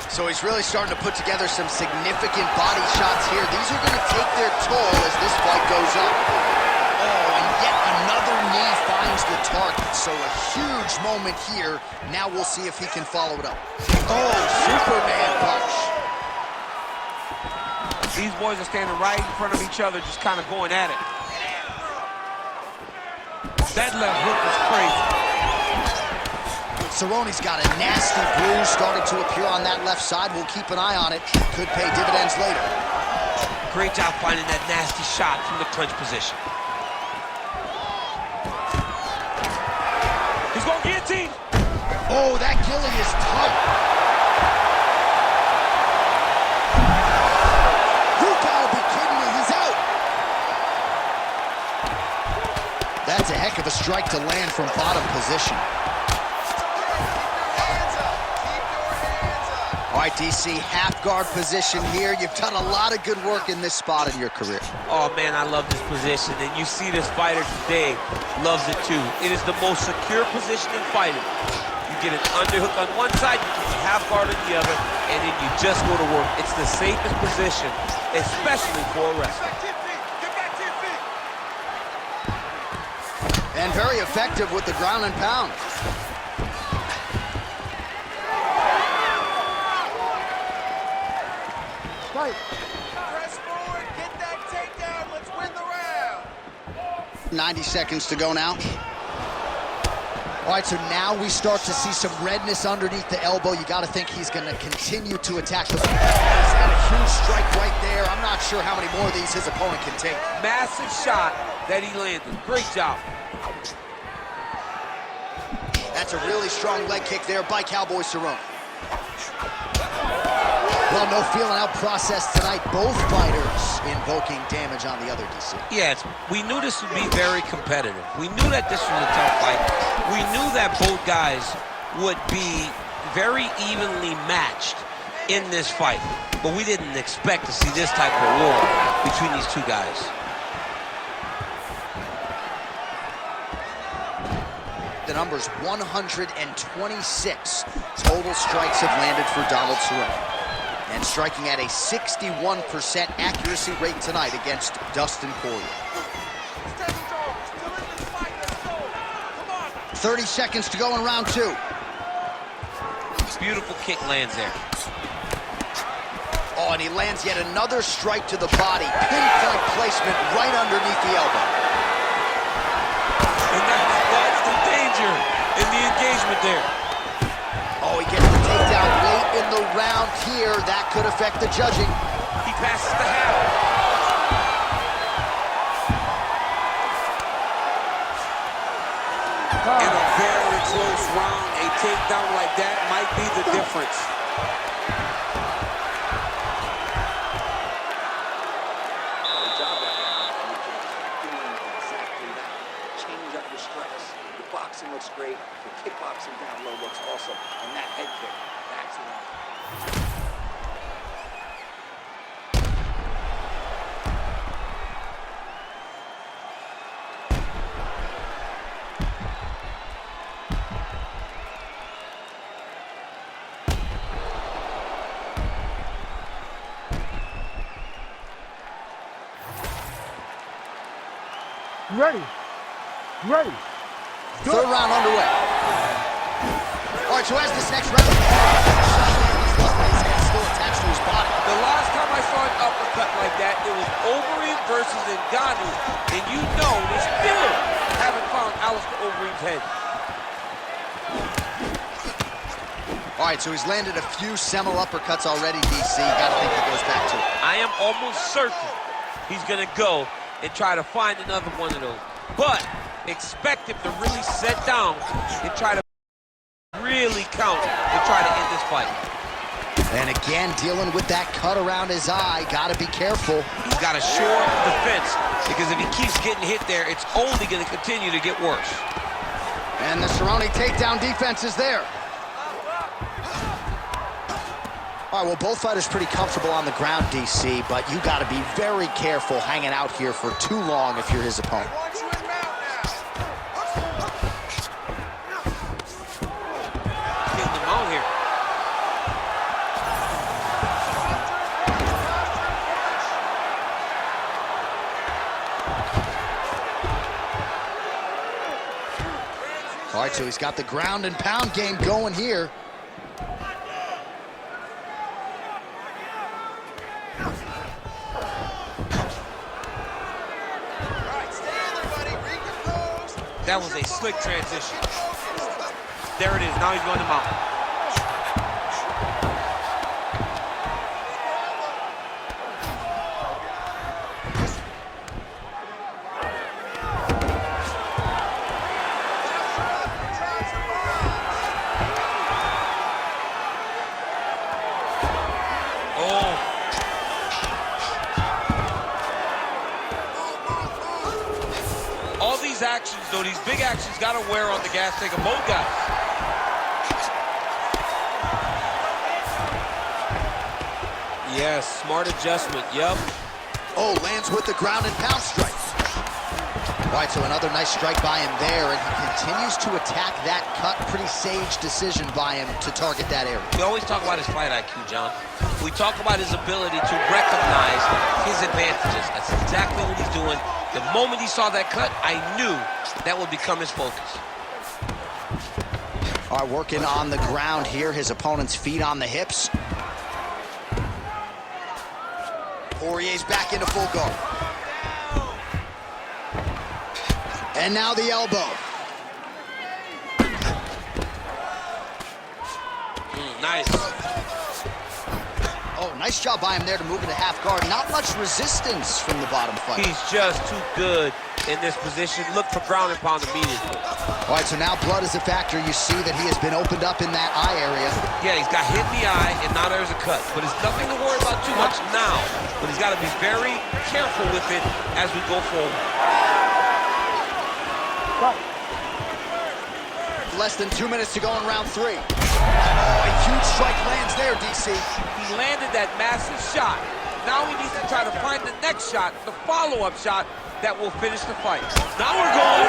So he's really starting to put together some significant body shots here. These are going to take their toll as this fight goes up. Oh, and yet another knee finds the target. So a huge moment here. Now we'll see if he can follow it up. Oh, Superman punch. These boys are standing right in front of each other, just kind of going at it. That left hook is crazy. Good Cerrone's got a nasty bruise starting to appear on that left side. We'll keep an eye on it. Could pay dividends later. Great job finding that nasty shot from the clinch position. He's going guillotine. Oh, that gilly is tight. You gotta be kidding me, he's out. That's a heck of a strike to land from bottom position. All right, DC, half guard position here. You've done a lot of good work in this spot in your career. Oh, man, I love this position, and you see this fighter today loves it, too. It is the most secure position in fighting. You get an underhook on one side, you get a half guard on the other, and then you just go to work. It's the safest position, especially for a wrestler. And very effective with the ground and pound. Press forward, get that takedown, let's win the round. 90 seconds to go now. All right, so now we start to see some redness underneath the elbow. You got to think he's going to continue to attack the... He's got a huge strike right there. I'm not sure how many more of these his opponent can take. Massive shot that he landed. Great job. That's a really strong leg kick there by Cowboy Cerrone. Well, no feeling out process tonight. Both fighters invoking damage on the other, DC. Yes, we knew this would be very competitive. We knew that this was a tough fight. We knew that both guys would be very evenly matched in this fight. But we didn't expect to see this type of war between these two guys. The number's 126 total strikes have landed for Donald Cerrone. And striking at a 61% accuracy rate tonight against Dustin Poirier. 30 seconds to go in round two. Beautiful kick lands there. Oh, and he lands yet another strike to the body. Pinpoint placement right underneath the elbow. And that's the danger in the engagement there. Oh, he gets the takedown late in the round here. That could affect the judging. He passes the half. In a very close round, a takedown like that might be the difference. Good job that round. You can keep doing exactly that. Change up your strikes. The boxing looks great. The kickboxing down low looks awesome. And that head kick, that's enough. Ready. Ready. Third round underway. All right, so as this next round, he's left his head still attached to his body. The last time I saw an uppercut like that, it was Overeem versus Ngannou, and you know they still haven't found Alistair Overeem's head. All right, so he's landed a few seminal uppercuts already, DC. Got to think he goes back to it. I am almost certain he's going to go and try to find another one of those. But expect him to really set down and try to really count to try to end this fight. And again, dealing with that cut around his eye. Got to be careful. He's got to shore up the defense, because if he keeps getting hit there, it's only going to continue to get worse. And the Cerrone takedown defense is there. All right, well, both fighters pretty comfortable on the ground, DC, but you got to be very careful hanging out here for too long if you're his opponent. Getting him out here. All right, so he's got the ground and pound game going here. That was a slick transition. There it is. Now he's going to mount. Actions, though, these big actions got to wear on the gas tank of both guys. Yes, smart adjustment, yep. Oh, lands with the ground and pound strike. All right, so another nice strike by him there, and he continues to attack that cut. Pretty sage decision by him to target that area. We always talk about his fight IQ, John. We talk about his ability to recognize his advantages. That's exactly what he's doing. The moment he saw that cut, I knew that would become his focus. All right, working on the ground here. His opponent's feet on the hips. Poirier's back into full guard. And now the elbow. Nice. Oh, nice job by him there to move into half guard. Not much resistance from the bottom fighter. He's just too good in this position. Look for ground and pound immediately. All right, so now blood is a factor. You see that he has been opened up in that eye area. Yeah, he's got hit in the eye, and now there's a cut. But it's nothing to worry about too much now. But he's got to be very careful with it as we go forward. Less than 2 minutes to go in round 3. Oh, a huge strike lands there, DC. He landed that massive shot. Now he needs to try to find the next shot, the follow-up shot that will finish the fight. Now we're going.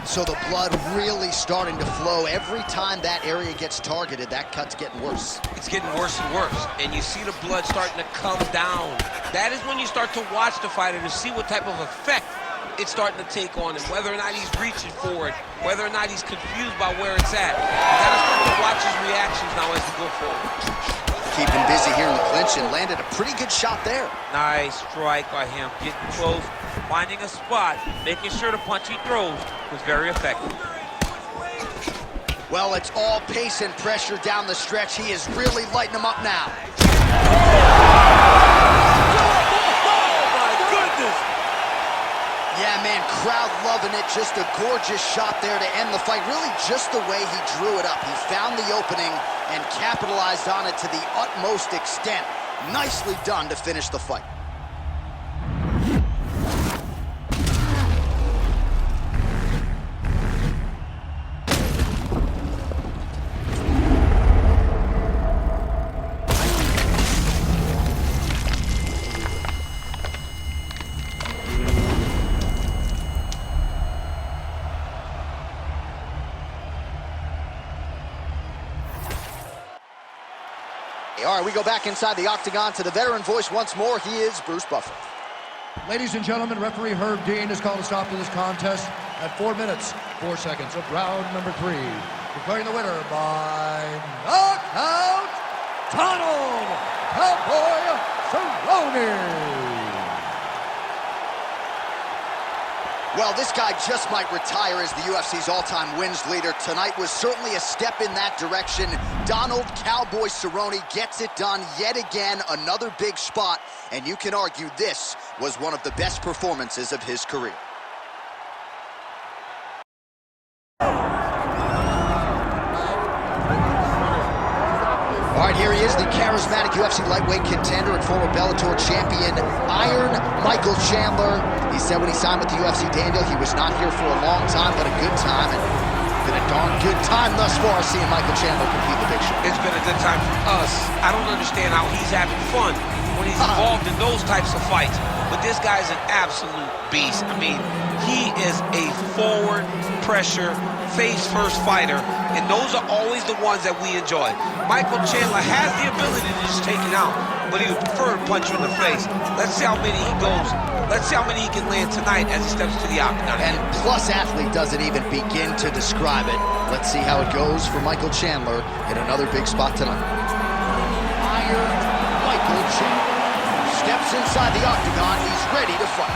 So the blood really starting to flow. Every time that area gets targeted, that cut's getting worse. It's getting worse and worse, and you see the blood starting to come down. That is when you start to watch the fighter to see what type of effect it's starting to take on him, whether or not he's reaching for it, whether or not he's confused by where it's at. You gotta start to watch his reactions now as we go forward. Keeping busy here in the clinch and landed a pretty good shot there. Nice strike by him, getting close, finding a spot, making sure the punch he throws was very effective. Well, it's all pace and pressure down the stretch. He is really lighting them up now. Yeah, man, crowd loving it. Just a gorgeous shot there to end the fight. Really just the way he drew it up. He found the opening and capitalized on it to the utmost extent. Nicely done to finish the fight. All right, we go back inside the octagon to the veteran voice once more. He is Bruce Buffer. Ladies and gentlemen, referee Herb Dean has called a stop to this contest at 4 minutes, 4 seconds of round number 3. Declaring the winner by knockout, Donald Cowboy Cerrone. Well, this guy just might retire as the UFC's all-time wins leader. Tonight was certainly a step in that direction. Donald Cowboy Cerrone gets it done yet again, another big spot, and you can argue this was one of the best performances of his career. All right, here he is, the charismatic UFC lightweight contender and former Bellator champion, Iron Michael Chandler. He said when he signed with the UFC Danville, he was not here for a long time, but a good time. And been a darn good time thus far seeing Michael Chandler compete the big show. It's been a good time for us. I don't understand how he's having fun when he's involved in those types of fights. But this guy's an absolute beast. I mean, he is a forward pressure, face-first fighter, and those are always the ones that we enjoy. Michael Chandler has the ability to just take it out, but he would prefer to punch you in the face. Let's see how many he goes. Let's see how many he can land tonight as he steps to the octagon. And Plus Athlete doesn't even begin to describe it. Let's see how it goes for Michael Chandler in another big spot tonight. Iron Michael Chandler steps inside the octagon. He's ready to fight.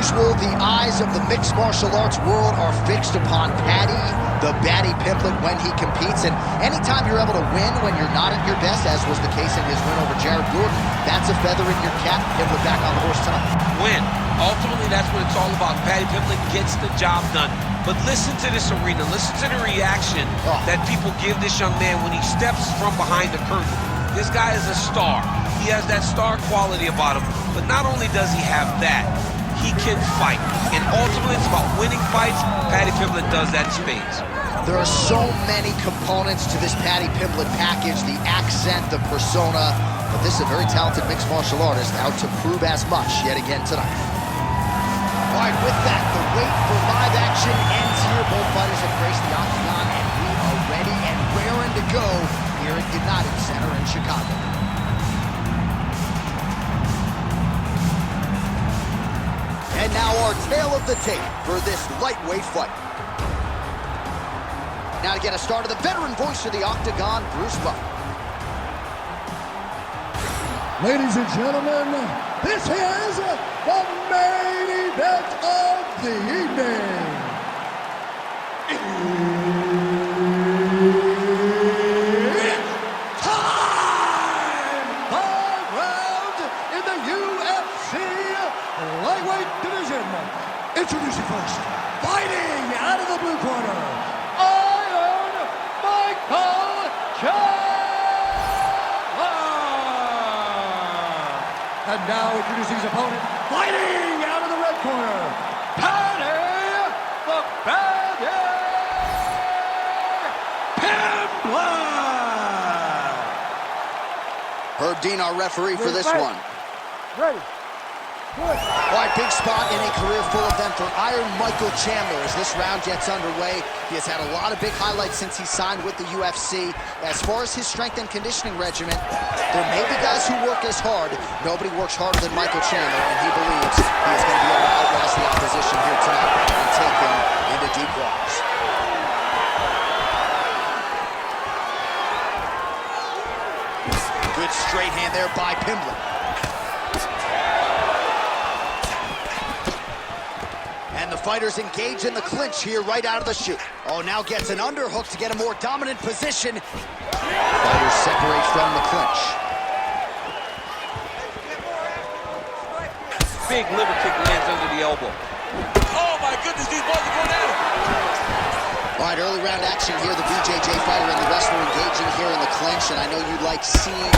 usual, the eyes of the mixed martial arts world are fixed upon Paddy, the baddie Pimblett, when he competes. And anytime you're able to win when you're not at your best, as was the case in his win over Jared Gordon, that's a feather in your cap. Pimblett back on the horse tonight. Win. Ultimately, that's what it's all about. Paddy Pimblett gets the job done. But listen to this arena. Listen to the reaction that people give this young man when he steps from behind the curtain. This guy is a star. He has that star quality about him. But not only does he have that, he can fight. And ultimately, it's about winning fights. Paddy Pimblett does that in spades. There are so many components to this Paddy Pimblett package, the accent, the persona. But this is a very talented mixed martial artist out to prove as much yet again tonight. All right, with that, the wait for live action ends here. Both fighters have graced the octagon, and we are ready and raring to go here at United Center in Chicago. And now our tale of the tape for this lightweight fight. Now to get us started, the veteran voice of the octagon, Bruce Buffer. Ladies and gentlemen, this is the main event of the evening. It's time! 5 rounds in the UFC lightweight division. Introducing first, fighting out of the blue corner, Iron Michael Chandler. And now introducing his opponent, fighting out of the red corner, Paddy the Baddy Pimblett. Herb Dean, our referee for this one. Ready. Good. All right, big spot in a career full of them for Iron Michael Chandler as this round gets underway. He has had a lot of big highlights since he signed with the UFC. As far as his strength and conditioning regimen, there may be guys who work as hard. Nobody works harder than Michael Chandler, and he believes he is going to be able to outlast the opposition here tonight and take him into deep waters. Good straight hand there by Pimblett. And the fighters engage in the clinch here right out of the chute. Oh, now gets an underhook to get a more dominant position. Fighters separate from the clinch. Big liver kick lands under the elbow. Oh my goodness, these boys are going at it. All right, early round action here. The BJJ fighter and the wrestler engaging here in the clinch, and I know you like seeing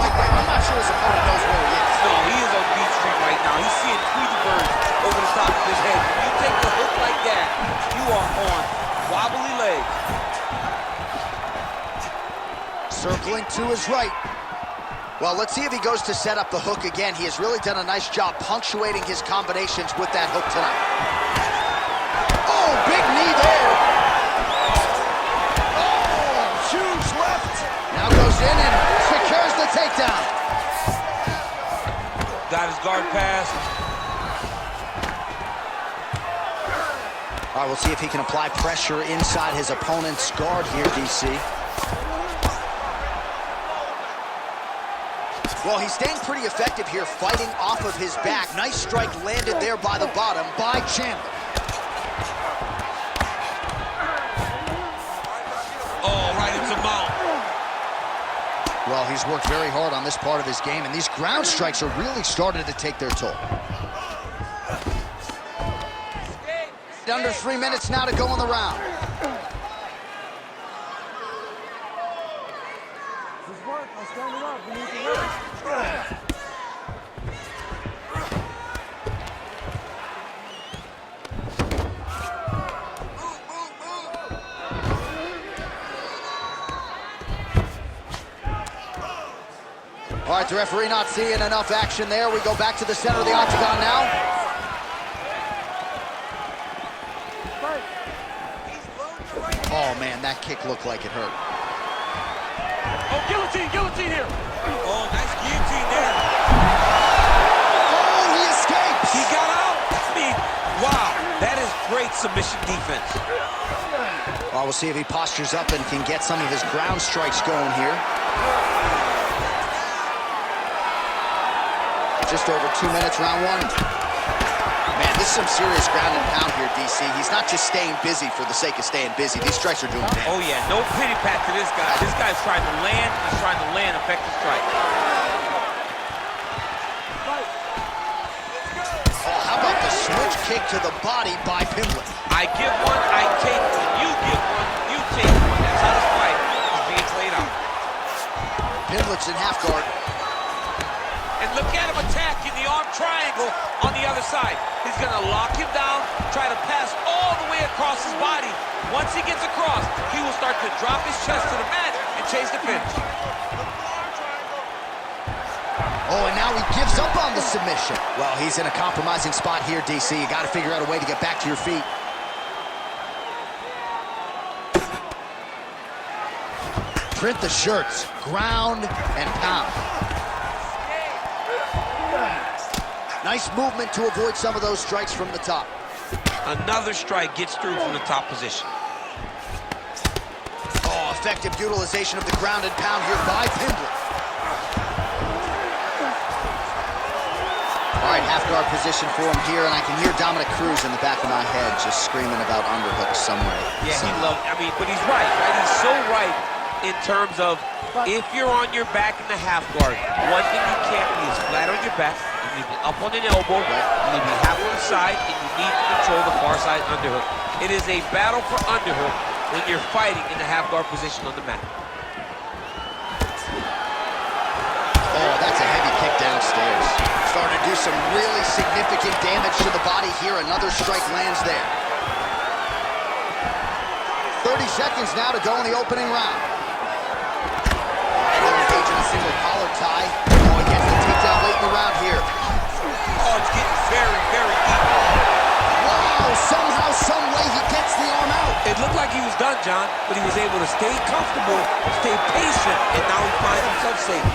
I'm not sure his opponent knows where he is. No, he is on Beach Street right now. He's seeing Tweety Bird over the top of his head. When you take the hook like that, you are on wobbly legs. Circling to his right. Well, let's see if he goes to set up the hook again. He has really done a nice job punctuating his combinations with that hook tonight. Oh, big knee there. Oh, huge left. Now goes in and secures the takedown. Got his guard pass. All right, we'll see if he can apply pressure inside his opponent's guard here, DC. Well, he's staying pretty effective here, fighting off of his back. Nice strike landed there by the bottom by Chandler. Oh, right into mount. Well, he's worked very hard on this part of his game, and these ground strikes are really starting to take their toll. Under 3 minutes now to go in the round. Just work. I'm standing up. You need to work. All right, the referee not seeing enough action there. We go back to the center of the octagon now. Oh, man, that kick looked like it hurt. Oh, guillotine, guillotine here. Oh, nice guillotine there. Oh, he escapes. He got out. I mean, wow, that is great submission defense. Well, we'll see if he postures up and can get some of his ground strikes going here. Just over 2 minutes, round one. This is some serious ground and pound here, DC. He's not just staying busy for the sake of staying busy. These strikes are doing damage. Oh, yeah, no pity pat to this guy. This guy's trying to land. He's trying to land effective strike. Oh, how about the switch kick to the body by Pimblett? I give one, I take one. You give one, you take one. That's how this fight is being played out. Pimblett's in half guard. And look at him attacking the arm triangle on the other side. He's going to lock him down, try to pass all the way across his body. Once he gets across, he will start to drop his chest to the mat and chase the finish. Oh, and now he gives up on the submission. Well, he's in a compromising spot here, DC. You got to figure out a way to get back to your feet. Print the shirts, ground and pound. Nice movement to avoid some of those strikes from the top. Another strike gets through from the top position. Oh, effective utilization of the ground and pound here by Pimblett. All right, half guard position for him here, and I can hear Dominic Cruz in the back of my head just screaming about underhooks somewhere. Yeah, he loves, I mean, but he's right? He's so right in terms of if you're on your back in the half guard, one thing you can't be is flat on your back. You need to be up on an elbow, you need to be half on the side, and you need to control the far side underhook. It is a battle for underhook when you're fighting in the half guard position on the mat. Oh, that's a heavy kick downstairs. Starting to do some really significant damage to the body here. Another strike lands there. 30 seconds now to go in the opening round. He'll engage in a single collar tie. Oh, he gets the takedown late in the round here. Oh, it's getting very, very deep. Wow, somehow, some way he gets the arm out. It looked like he was done, John, but he was able to stay comfortable, stay patient, and now he finds himself safe.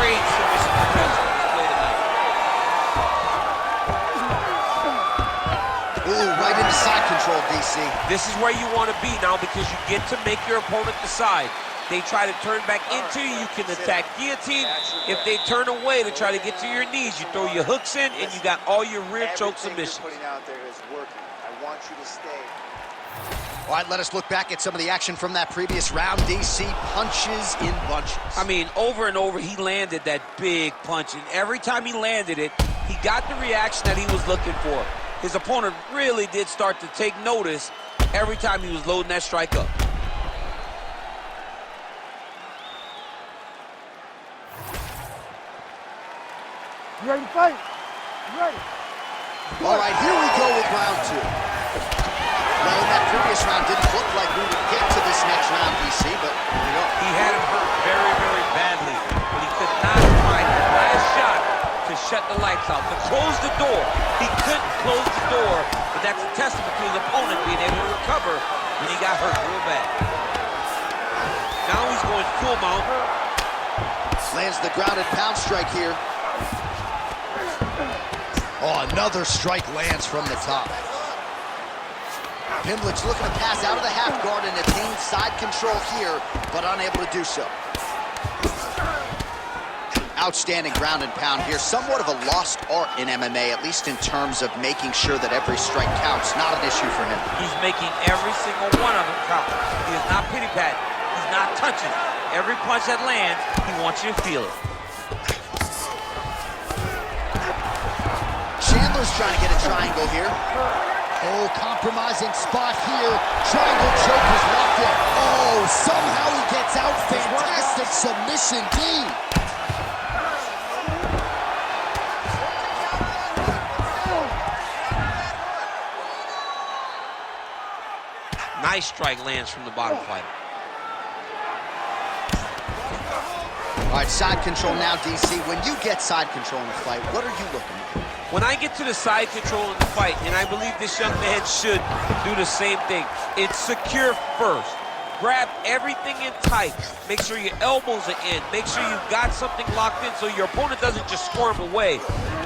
Great submission defense on display tonight. Ooh, right into side control, DC. This is where you want to be now because you get to make your opponent decide. They try to turn back into you, you can attack guillotine. If they turn away to try to get to your knees, you throw your hooks in and you got all your rear choke submissions. Everything you're putting out there is working. I want you to stay. All right, let us look back at some of the action from that previous round. DC punches in bunches. I mean, over and over, he landed that big punch, and every time he landed it, he got the reaction that he was looking for. His opponent really did start to take notice every time he was loading that strike up. You ready to fight? You ready? All right, here we go with round two. Well, in that previous round, didn't look like we would get to this next round, DC, but here we go. He had him hurt very, very badly, but he could not find the last shot to shut the lights out, to close the door. He couldn't close the door, but that's a testament to his opponent being able to recover when he got hurt real bad. Now he's going full mount. Lands the ground and pound strike here. Oh, another strike lands from the top. Pimblett's looking to pass out of the half guard and attain side control here, but unable to do so. Outstanding ground and pound here. Somewhat of a lost art in MMA, at least in terms of making sure that every strike counts. Not an issue for him. He's making every single one of them count. He is not pity-patting. He's not touching. Every punch that lands, he wants you to feel it. Chandler's trying to get a triangle here. Oh, compromising spot here. Triangle choke is locked in. Oh, somehow he gets out. Fantastic submission, D. Nice strike lands from the bottom fighter. All right, side control now, DC. When you get side control in the fight, what are you looking for? When I get to the side control in the fight, and I believe this young man should do the same thing, it's secure first. Grab everything in tight. Make sure your elbows are in. Make sure you've got something locked in so your opponent doesn't just squirm away.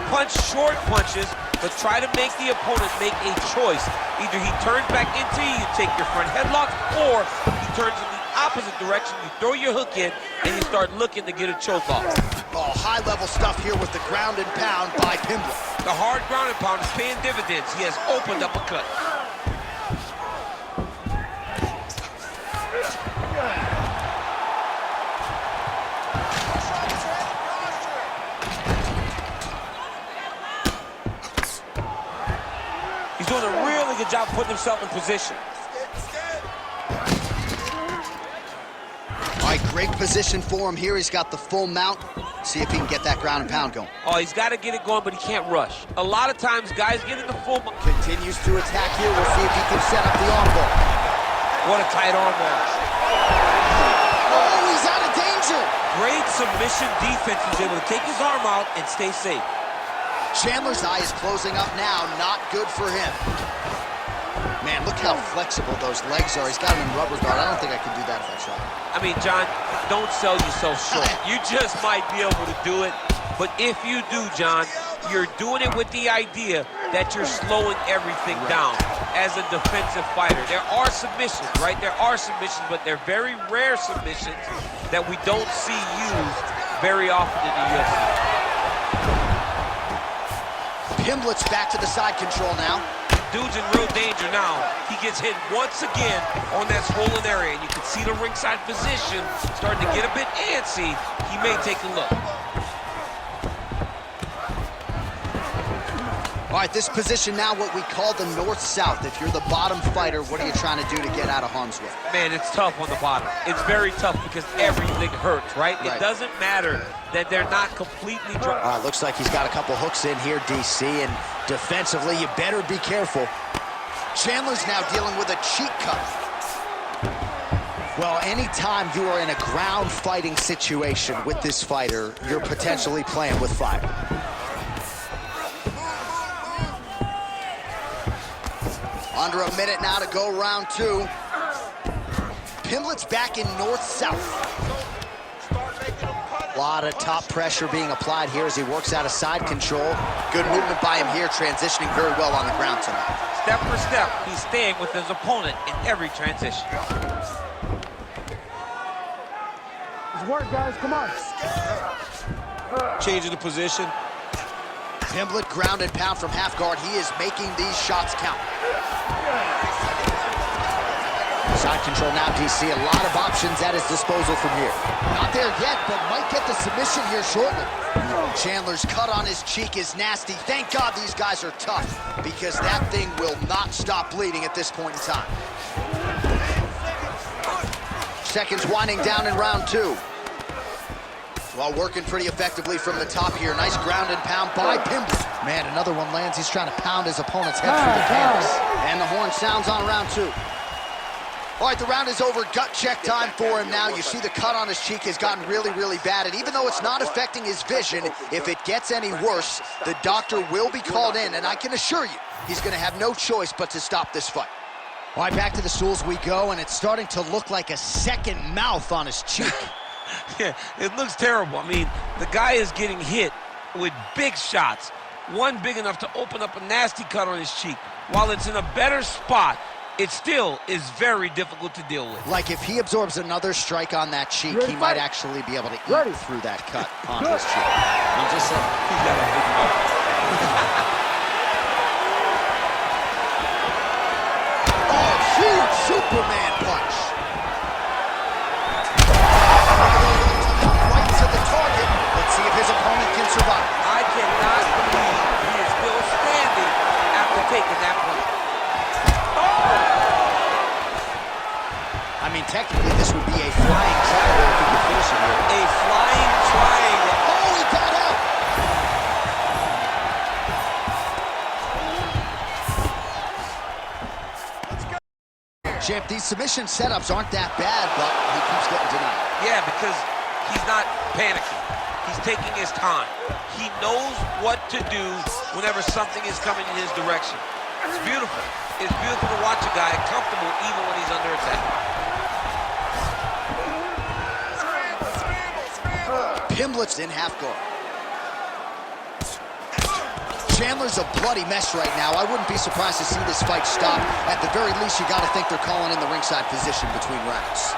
Punch short punches, but try to make the opponent make a choice. Either he turns back into you, you take your front headlock, or he turns in the opposite direction. You throw your hook in, and you start looking to get a choke off. Oh, high-level stuff here with the ground and pound by Pimblett. The hard ground and pound is paying dividends. He has opened up a cut. He's doing a really good job putting himself in position. All right, great position for him here. He's got the full mount. See if he can get that ground and pound going. Oh, he's got to get it going, but he can't rush. A lot of times, guys get in the full... Continues to attack here. We'll see if he can set up the armbar. What a tight armbar. Oh, he's out of danger. Great submission defense. He's able to take his arm out and stay safe. Chandler's eye is closing up now. Not good for him. Man, look how flexible those legs are. He's got him in rubber guard. I don't think I could do that if I tried. I mean, John, don't sell yourself short. You just might be able to do it. But if you do, John, you're doing it with the idea that you're slowing everything down as a defensive fighter. There are submissions, right? There are submissions, but they're very rare submissions that we don't see used very often in the UFC. Pimblett's back to the side control now. Dude's in real danger now. He gets hit once again on that swollen area, and you can see the ringside position starting to get a bit antsy. He may take a look. All right, this position now, what we call the north-south. If you're the bottom fighter, what are you trying to do to get out of harm's way? Man, it's tough on the bottom. It's very tough because everything hurts, right? It doesn't matter that they're not completely dry. All right, looks like he's got a couple hooks in here, DC, and defensively, you better be careful. Chandler's now dealing with a cheek cut. Well, anytime you are in a ground fighting situation with this fighter, you're potentially playing with fire. Under a minute now to go round two. Pimblett's back in north-south. A lot of top pressure being applied here as he works out of side control. Good movement by him here, transitioning very well on the ground tonight. Step for step, he's staying with his opponent in every transition. It's work, guys. Come on. Changing the position. Pimblett ground and pound from half guard. He is making these shots count. Side control now, DC. A lot of options at his disposal from here. Not there yet, but might get the submission here shortly. Chandler's cut on his cheek is nasty. Thank God these guys are tough, because that thing will not stop bleeding at this point in time. Seconds winding down in round two. Well, working pretty effectively from the top here. Nice ground and pound by Pimblett. Man, another one lands. He's trying to pound his opponent's head through the canvas. And the horn sounds on round two. All right, the round is over. Gut check time for him now. You see the cut on his cheek has gotten really, really bad. And even though it's not affecting his vision, if it gets any worse, the doctor will be called in. And I can assure you, he's going to have no choice but to stop this fight. All right, back to the stools we go. And it's starting to look like a second mouth on his cheek. Yeah, it looks terrible. I mean, the guy is getting hit with big shots. One big enough to open up a nasty cut on his cheek. While it's in a better spot, it still is very difficult to deal with. Like if he absorbs another strike on that cheek, he might actually be able to eat through that cut on his cheek. I'm just saying. He's got a big mouth. Oh, huge Superman punch. Right to the target. Let's see if his opponent can survive. I cannot believe he is still standing after taking that punch. I mean, technically, this would be a flying triangle if he could finish it here. A flying triangle. Oh, he got out! Champ, these submission setups aren't that bad, but he keeps getting denied. Yeah, because he's not panicking. He's taking his time. He knows what to do whenever something is coming in his direction. It's beautiful. It's beautiful to watch a guy comfortable even when he's under attack. Pimblett's in half guard. Chandler's a bloody mess right now. I wouldn't be surprised to see this fight stop. At the very least, you got to think they're calling in the ringside position between rounds.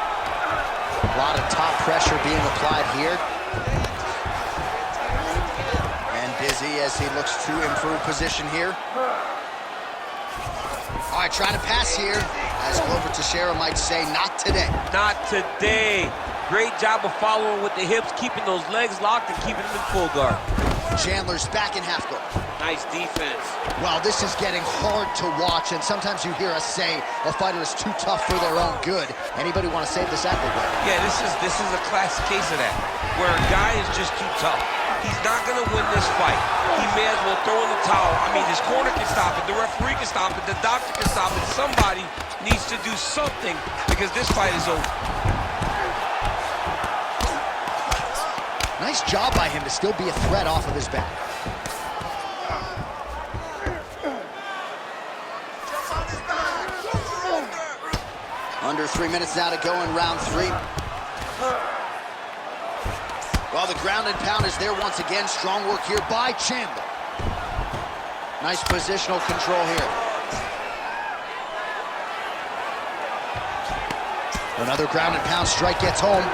A lot of top pressure being applied here. And busy as he looks to improve position here. All right, trying to pass here. As Gilbert might say, not today. Not today. Great job of following with the hips, keeping those legs locked and keeping them in full guard. Chandler's back in half guard. Nice defense. Well, this is getting hard to watch, and sometimes you hear us say a fighter is too tough for their own good. Anybody want to save this athlete? Yeah, this is a classic case of that, where a guy is just too tough. He's not going to win this fight. He may as well throw in the towel. I mean, his corner can stop it, the referee can stop it, the doctor can stop it. Somebody needs to do something because this fight is over. Nice job by him to still be a threat off of his back. Under 3 minutes now to go in round 3. Well, the ground and pound is there once again. Strong work here by Chandler. Nice positional control here. Another ground and pound strike gets home.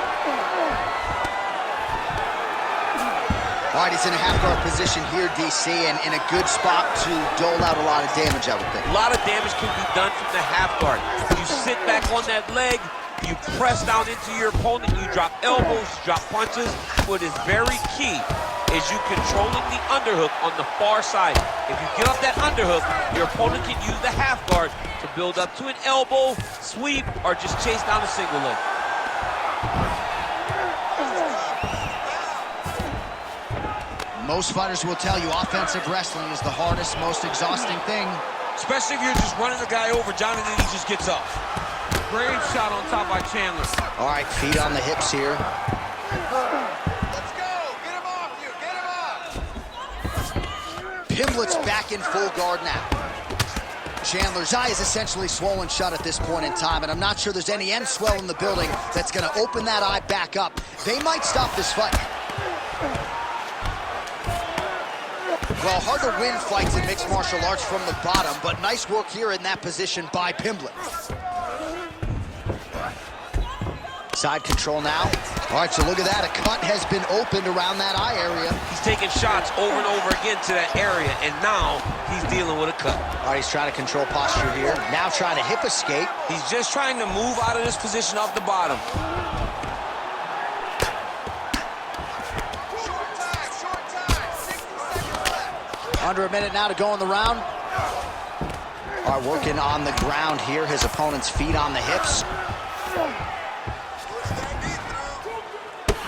All right, he's in a half-guard position here, DC, and in a good spot to dole out a lot of damage, I would think. A lot of damage can be done from the half guard. You sit back on that leg, you press down into your opponent, you drop elbows, drop punches. What is very key is you controlling the underhook on the far side. If you get up that underhook, your opponent can use the half guard to build up to an elbow, sweep, or just chase down a single leg. Most fighters will tell you offensive wrestling is the hardest, most exhausting thing. Especially if you're just running the guy over, Jonathan, he just gets up. Great shot on top by Chandler. All right, feet on the hips here. Let's go! Get him off you! Get him off! Pimblett's back in full guard now. Chandler's eye is essentially swollen shut at this point in time, and I'm not sure there's any end swell in the building that's going to open that eye back up. They might stop this fight. Well, hard to win fights in mixed martial arts from the bottom, but nice work here in that position by Pimblett. Side control now. All right, so look at that. A cut has been opened around that eye area. He's taking shots over and over again to that area, and now he's dealing with a cut. All right, he's trying to control posture here. Now trying to hip escape. He's just trying to move out of this position off the bottom. Under a minute now to go in the round. All right, working on the ground here. His opponent's feet on the hips.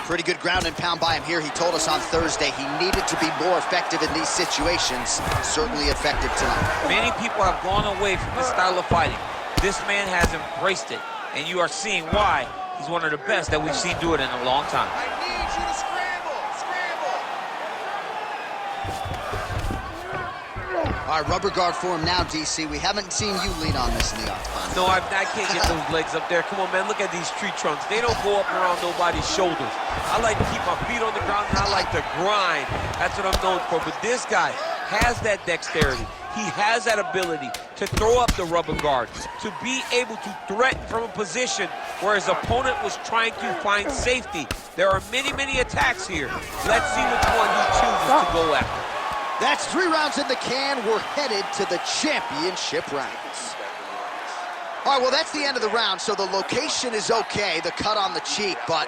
Pretty good ground and pound by him here. He told us on Thursday he needed to be more effective in these situations. Certainly effective tonight. Many people have gone away from this style of fighting. This man has embraced it, and you are seeing why he's one of the best that we've seen do it in a long time. I need you to scramble! Scramble! All right, rubber guard for him now, DC. We haven't seen you lean on this in the octagon. No, I can't get those legs up there. Come on, man, look at these tree trunks. They don't go up around nobody's shoulders. I like to keep my feet on the ground, and I like to grind. That's what I'm known for. But this guy has that dexterity. He has that ability to throw up the rubber guard, to be able to threaten from a position where his opponent was trying to find safety. There are many, many attacks here. Let's see which one he chooses to go after. That's 3 rounds in the can. We're headed to the championship rounds. All right, well, that's the end of the round, so the location is okay, the cut on the cheek, but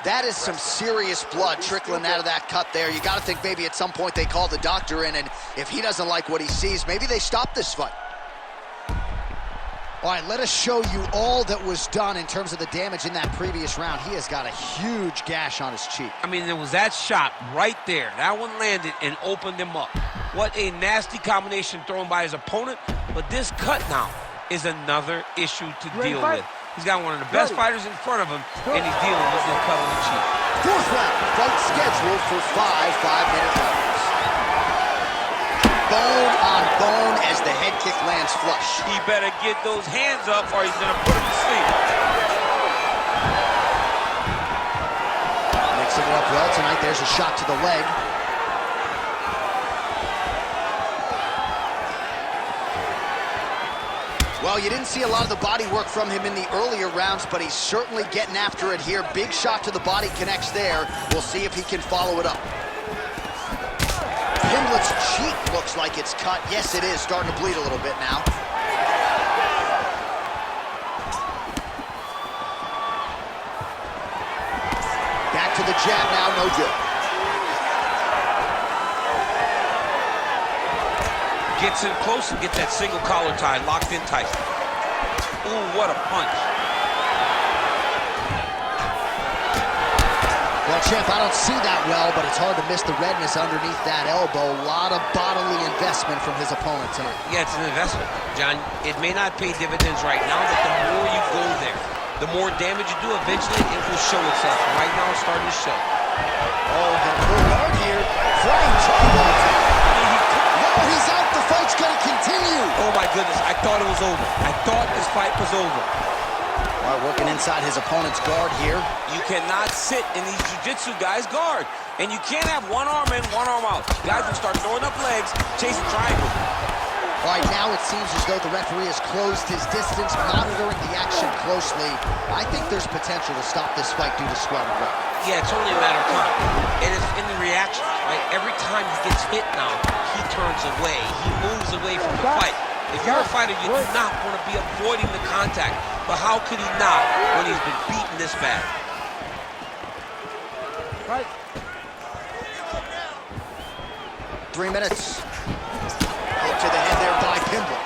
that is some serious blood trickling out of that cut there. You got to think maybe at some point they call the doctor in, and if he doesn't like what he sees, maybe they stop this fight. All right, let us show you all that was done in terms of the damage in that previous round. He has got a huge gash on his cheek. I mean, there was that shot right there. That one landed and opened him up. What a nasty combination thrown by his opponent, but this cut now is another issue to deal with. He's got one of the best fighters in front of him, and he's dealing with this cut on the cheek. 4th round, fight scheduled for 5 5-minute rounds. Bone on bone as the head kick lands flush. He better get those hands up or he's gonna put him to sleep. Mixing it up well tonight. There's a shot to the leg. Well, Well, you didn't see a lot of the body work from him in the earlier rounds, but he's certainly getting after it here. Big shot to the body connects there. We'll see if he can follow it up. Pimblett's cheek looks like it's cut. Yes, it is. Starting to bleed a little bit now. Back to the jab now, no good. Gets in close and gets that single collar tie locked in tight. Ooh, what a punch. Well, champ, I don't see that well, but it's hard to miss the redness underneath that elbow. A lot of bodily investment from his opponent tonight. Yeah, it's an investment, John. It may not pay dividends right now, but the more you go there, the more damage you do, eventually it will show itself. Right now, it's starting to show. Oh, the full guard here. Flying triangle attack. No, he's out. The fight's going to continue. Oh, my goodness. I thought it was over. I thought this fight was over. All right, working inside his opponent's guard here. You cannot sit in these jiu-jitsu guys' guard. And you can't have one arm in, one arm out. Guys will start throwing up legs, chasing triangles. All right, now it seems as though the referee has closed his distance, monitoring the action closely. I think there's potential to stop this fight due to swelling weight. Yeah, it's only a matter of time. And it's in the reaction, right? Every time he gets hit now, he turns away. He moves away from the fight. If you're a fighter, you do not want to be avoiding the contact. But how could he not when he's been beaten this bad? Right. 3 minutes. Hook to the head there by Pimblett.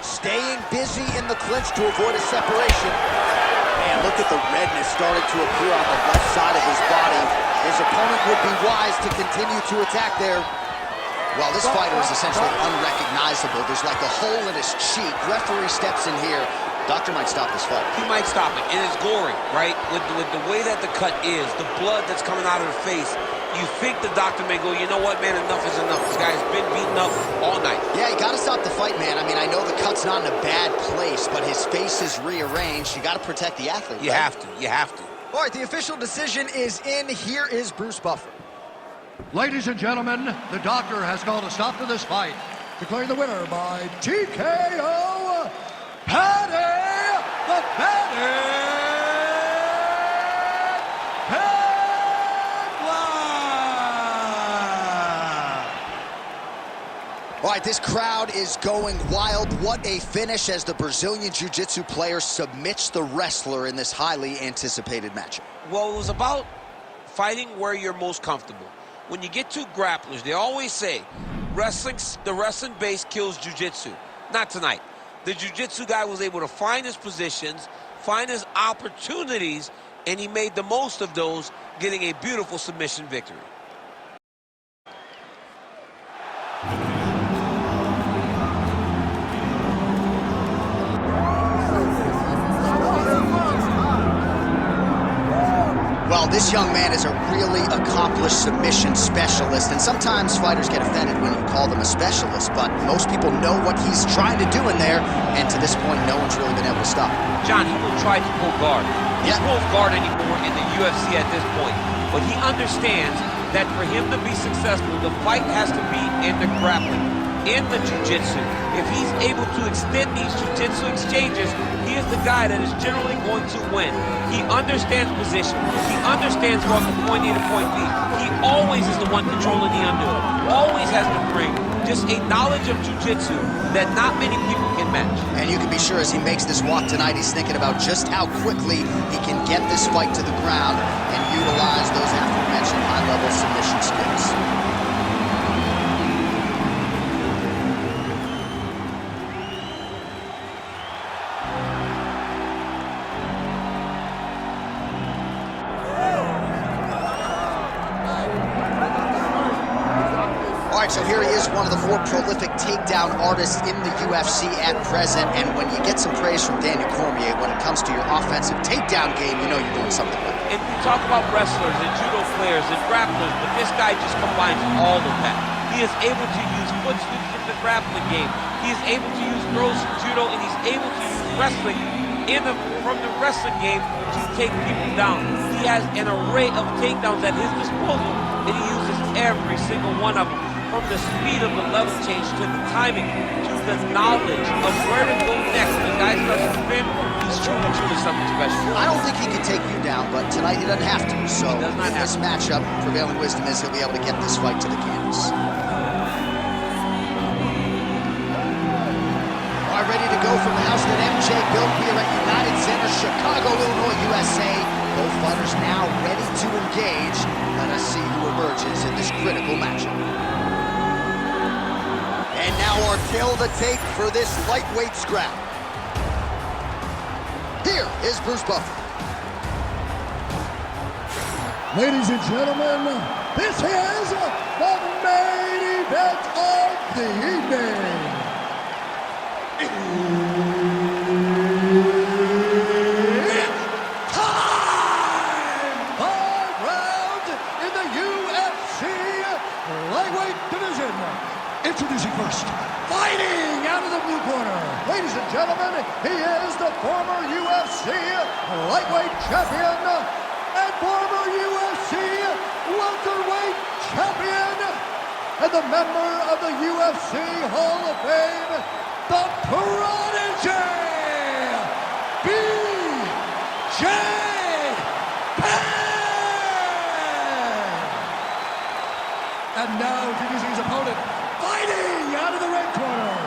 Staying busy in the clinch to avoid a separation. Man, look at the redness starting to appear on the left side of his body. His opponent would be wise to continue to attack there. Well, this fighter is essentially unrecognizable. There's like a hole in his cheek. Referee steps in here. Doctor might stop this fight. He might stop it. And it's gory, right? With the way that the cut is, the blood that's coming out of the face, you think the doctor may go, you know what, man, enough is enough. This guy's been beaten up all night. Yeah, you got to stop the fight, man. I mean, I know the cut's not in a bad place, but his face is rearranged. You got to protect the athlete. You have to. You have to. All right, the official decision is in. Here is Bruce Buffer. Ladies and gentlemen, the doctor has called a stop to this fight, declaring the winner by TKO, Paddy, the Pimblett. All right, this crowd is going wild. What a finish as the Brazilian Jiu-Jitsu player submits the wrestler in this highly anticipated matchup. Well, it was about fighting where you're most comfortable. When you get two grapplers, they always say, the wrestling base kills jiu-jitsu. Not tonight. The jiu-jitsu guy was able to find his positions, find his opportunities, and he made the most of those, getting a beautiful submission victory. Well, this young man is a really accomplished submission specialist, and sometimes fighters get offended when you call them a specialist, but most people know what he's trying to do in there, and to this point, no one's really been able to stop him. John, he will try to pull guard. He pulls guard anymore in the UFC at this point, but he understands that for him to be successful, the fight has to be in the grappling, in the jiu-jitsu. If he's able to extend these jiu-jitsu exchanges, he is the guy that is generally going to win. He understands position. He understands going from point A to point B. He always is the one controlling the underhook. Always has to bring just a knowledge of jiu-jitsu that not many people can match. And you can be sure as he makes this walk tonight, he's thinking about just how quickly he can get this fight to the ground and utilize those aforementioned high-level submission skills. So here he is, one of the more prolific takedown artists in the UFC at present. And when you get some praise from Daniel Cormier, when it comes to your offensive takedown game, you know you're doing something right. And we talk about wrestlers and judo players and grapplers, but this guy just combines all of that. He is able to use foot sweeps in the grappling game. He is able to use throws from judo, and he's able to use wrestling from the wrestling game to take people down. He has an array of takedowns at his disposal, and he uses every single one of them. from the speed of the level change to the timing to the knowledge of where to go next. When the guy starts to spin, he's truly something special. I don't think he can take you down, but tonight he doesn't have to. So in this matchup, prevailing wisdom is he'll be able to get this fight to the canvas. All right, ready to go from the house that MJ built here at United Center, Chicago, Illinois, USA. Both fighters now ready to engage. Let us see who emerges in this critical matchup. And now our tail of the tape for this lightweight scrap. Here is Bruce Buffer. Ladies and gentlemen, this is the main event of the evening. It's time! 5 rounds in the UFC lightweight division. Introducing first, fighting out of the blue corner. Ladies and gentlemen, he is the former UFC lightweight champion and former UFC welterweight champion and the member of the UFC Hall of Fame, the Prodigy, B.J. Penn! And now introducing his opponent, fighting out of the red corner,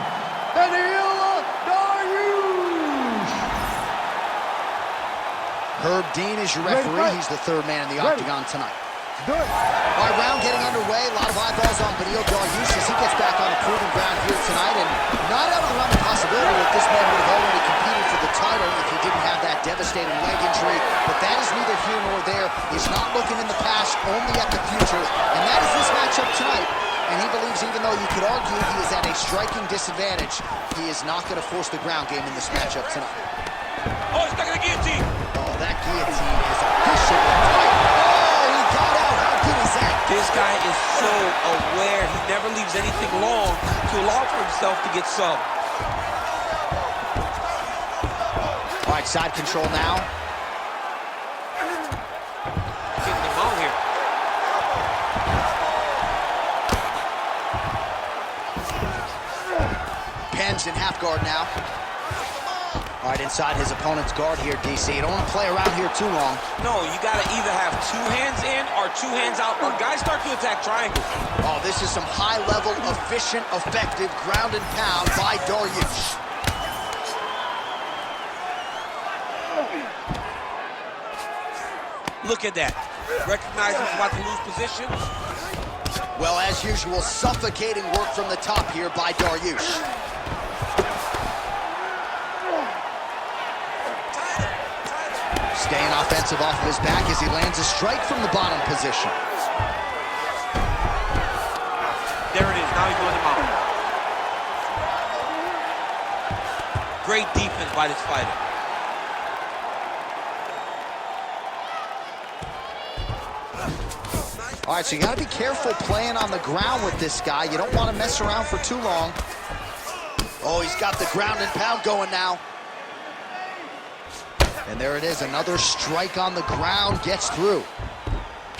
Beneil Dariush. Herb Dean is your referee. He's the third man in the octagon tonight. Do it. All right, round getting underway. A lot of eyeballs on Beneil Dariush as he gets back on a proven ground here tonight. And not out of the realm of possibility that this man would have already competed for the title if he didn't have that devastating leg injury. But that is neither here nor there. He's not looking in the past, only at the future. And that is this matchup tonight. And he believes, even though you could argue he is at a striking disadvantage, he is not going to force the ground game in this matchup tonight. Oh, he's stuck in the guillotine. Oh, that guillotine is officially tight. Oh, he got out. How good is that? This guy is so aware. He never leaves anything long to allow for himself to get subbed. All right, side control now. Getting the mount here. Penn's in half guard now. All right, inside his opponent's guard here, DC. You don't want to play around here too long. No, you got to either have 2 hands in or 2 hands out, or guys start to attack triangles. Oh, this is some high-level, efficient, effective ground and pound by Dariush. Look at that. Recognize he's about to lose position. Well, as usual, suffocating work from the top here by Dariush. Staying offensive off of his back as he lands a strike from the bottom position. There it is. Now he's going to mount. Great defense by this fighter. All right, so you got to be careful playing on the ground with this guy. You don't want to mess around for too long. Oh, he's got the ground and pound going now. And there it is, another strike on the ground, gets through.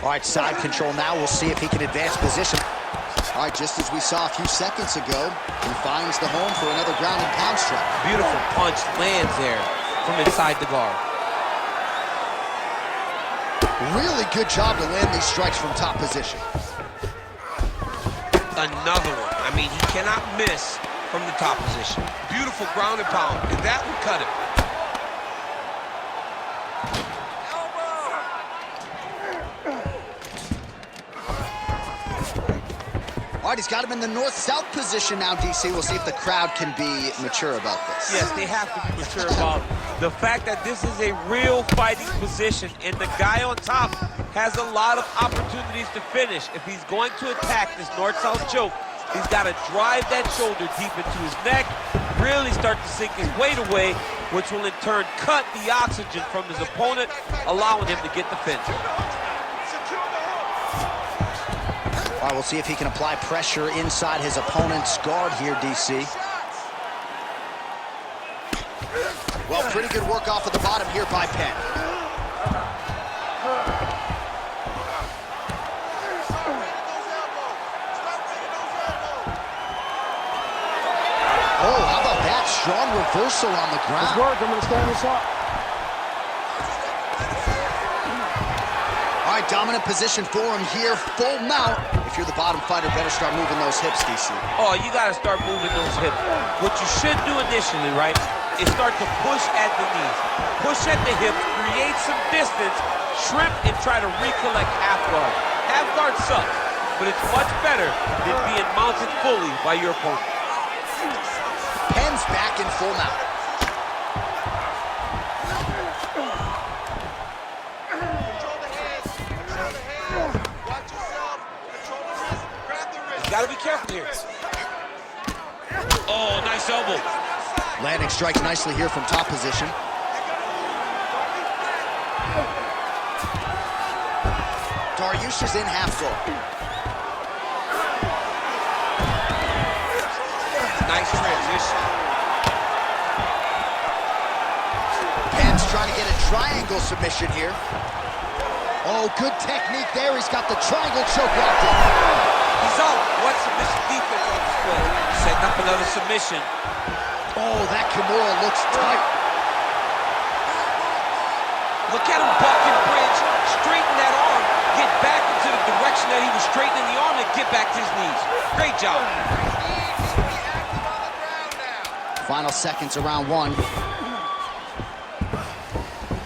All right, side control now. We'll see if he can advance position. All right, just as we saw a few seconds ago, he finds the home for another ground and pound strike. Beautiful punch lands there from inside the guard. Really good job to land these strikes from top position. Another one. I mean, he cannot miss from the top position. Beautiful ground and pound, and that would cut him. All right, he's got him in the north-south position now, DC. We'll see if the crowd can be mature about this. Yes, they have to be mature about the fact that this is a real fighting position, and the guy on top has a lot of opportunities to finish. If he's going to attack this north-south choke, he's got to drive that shoulder deep into his neck, really start to sink his weight away, which will in turn cut the oxygen from his opponent, allowing him to get the finish. All right, we'll see if he can apply pressure inside his opponent's guard here, DC. Well, pretty good work off of the bottom here by Penn. reversal on the ground. Good work. I'm going to stand this up. All right, dominant position for him here, full mount. If you're the bottom fighter, better start moving those hips, DC. Oh, you got to start moving those hips. What you should do initially, right, is start to push at the knees. Push at the hips, create some distance, shrimp, and try to recollect half guard. Half guard sucks, but it's much better than being mounted fully by your opponent. Penn's back in full mount. Gotta be careful here. Oh, nice elbow. Landing strikes nicely here from top position. Dariush is in half guard. Nice transition. Penn's trying to get a triangle submission here. Oh, good technique there. He's got the triangle choke locked in. He's out. What submission defense on display? Setting up another submission. Oh, that Kimura looks tight. Look at him buck and bridge, straighten that arm, get back into the direction that he was straightening the arm and get back to his knees. Great job. Final seconds of round one.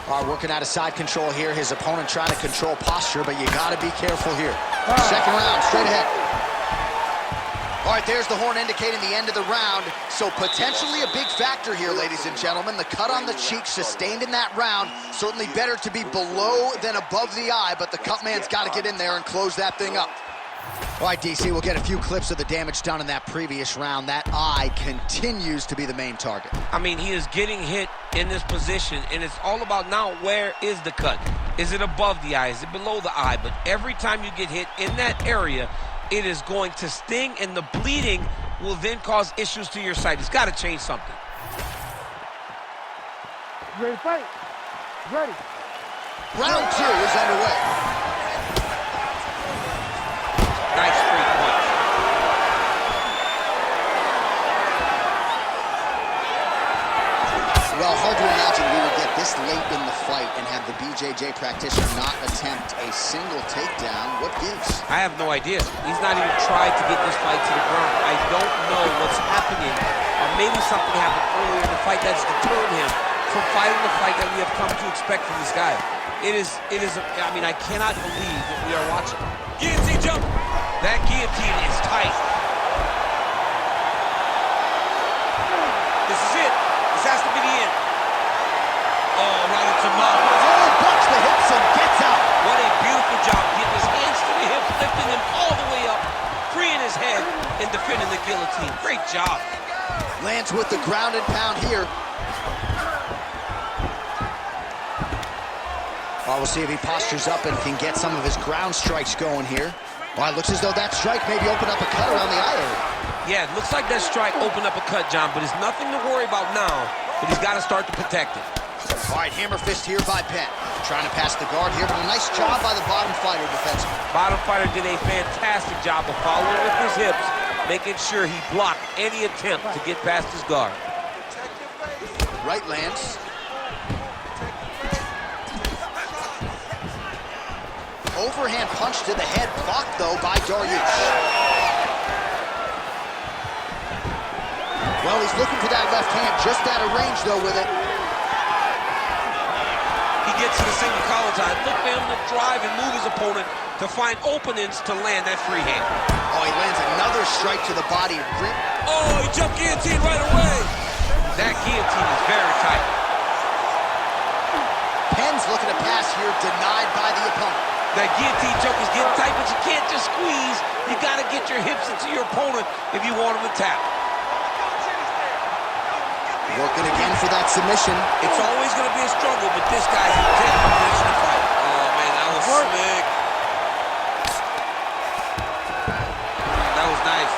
All right, working out of side control here. His opponent trying to control posture, but you got to be careful here. Second round, straight ahead. All right, there's the horn indicating the end of the round. So potentially a big factor here, ladies and gentlemen. The cut on the cheek sustained in that round. Certainly better to be below than above the eye, but the cut man's got to get in there and close that thing up. All right, DC, we'll get a few clips of the damage done in that previous round. That eye continues to be the main target. I mean, he is getting hit in this position, and it's all about now where is the cut? Is it above the eye? Is it below the eye? But every time you get hit in that area, it is going to sting, and the bleeding will then cause issues to your sight. It's got to change something. Ready to fight? Ready. Round two is underway. Nice straight punch. Well, hard to imagine we would get this late in the fight and have the BJJ practitioner not attempt a single takedown. What gives? I have no idea. He's not even tried to get this fight to the ground. I don't know what's happening, or maybe something happened earlier in the fight that's deterred him from fighting the fight that we have come to expect from this guy. I mean, I cannot believe what we are watching. Guillotine jump. That guillotine is tight. This is it. This has to be the end. Oh, right into mouth. Oh, bucks the hips and gets out. What a beautiful job getting his hands to the hips, lifting him all the way up, freeing his head, and defending the guillotine. Great job. Lands with the ground and pound here. We'll see if he postures up and can get some of his ground strikes going here. Well, it looks as though that strike maybe opened up a cut around the eye area. Yeah, it looks like that strike opened up a cut, John, but it's nothing to worry about now, but he's got to start to protect it. All right, hammer fist here by Penn. Trying to pass the guard here, but a nice job by the bottom fighter defensively. Bottom fighter did a fantastic job of following with his hips, making sure he blocked any attempt to get past his guard. Right lands. Overhand punch to the head, blocked though by Dariush. Well, he's looking for that left hand, just out of range though with it. He gets to the single collar time. Look for him to drive and move his opponent to find openings to land that free hand. Oh, he lands another strike to the body. Oh, he jumped guillotine right away. That guillotine is very tight. Penn's looking to pass here, denied by the opponent. That guillotine choke is getting tight, but you can't just squeeze. You got to get your hips into your opponent if you want him to tap. Working again for that submission. It's always going to be a struggle, but this guy's in deadly position to fight. Oh, man, that was slick. That was nice.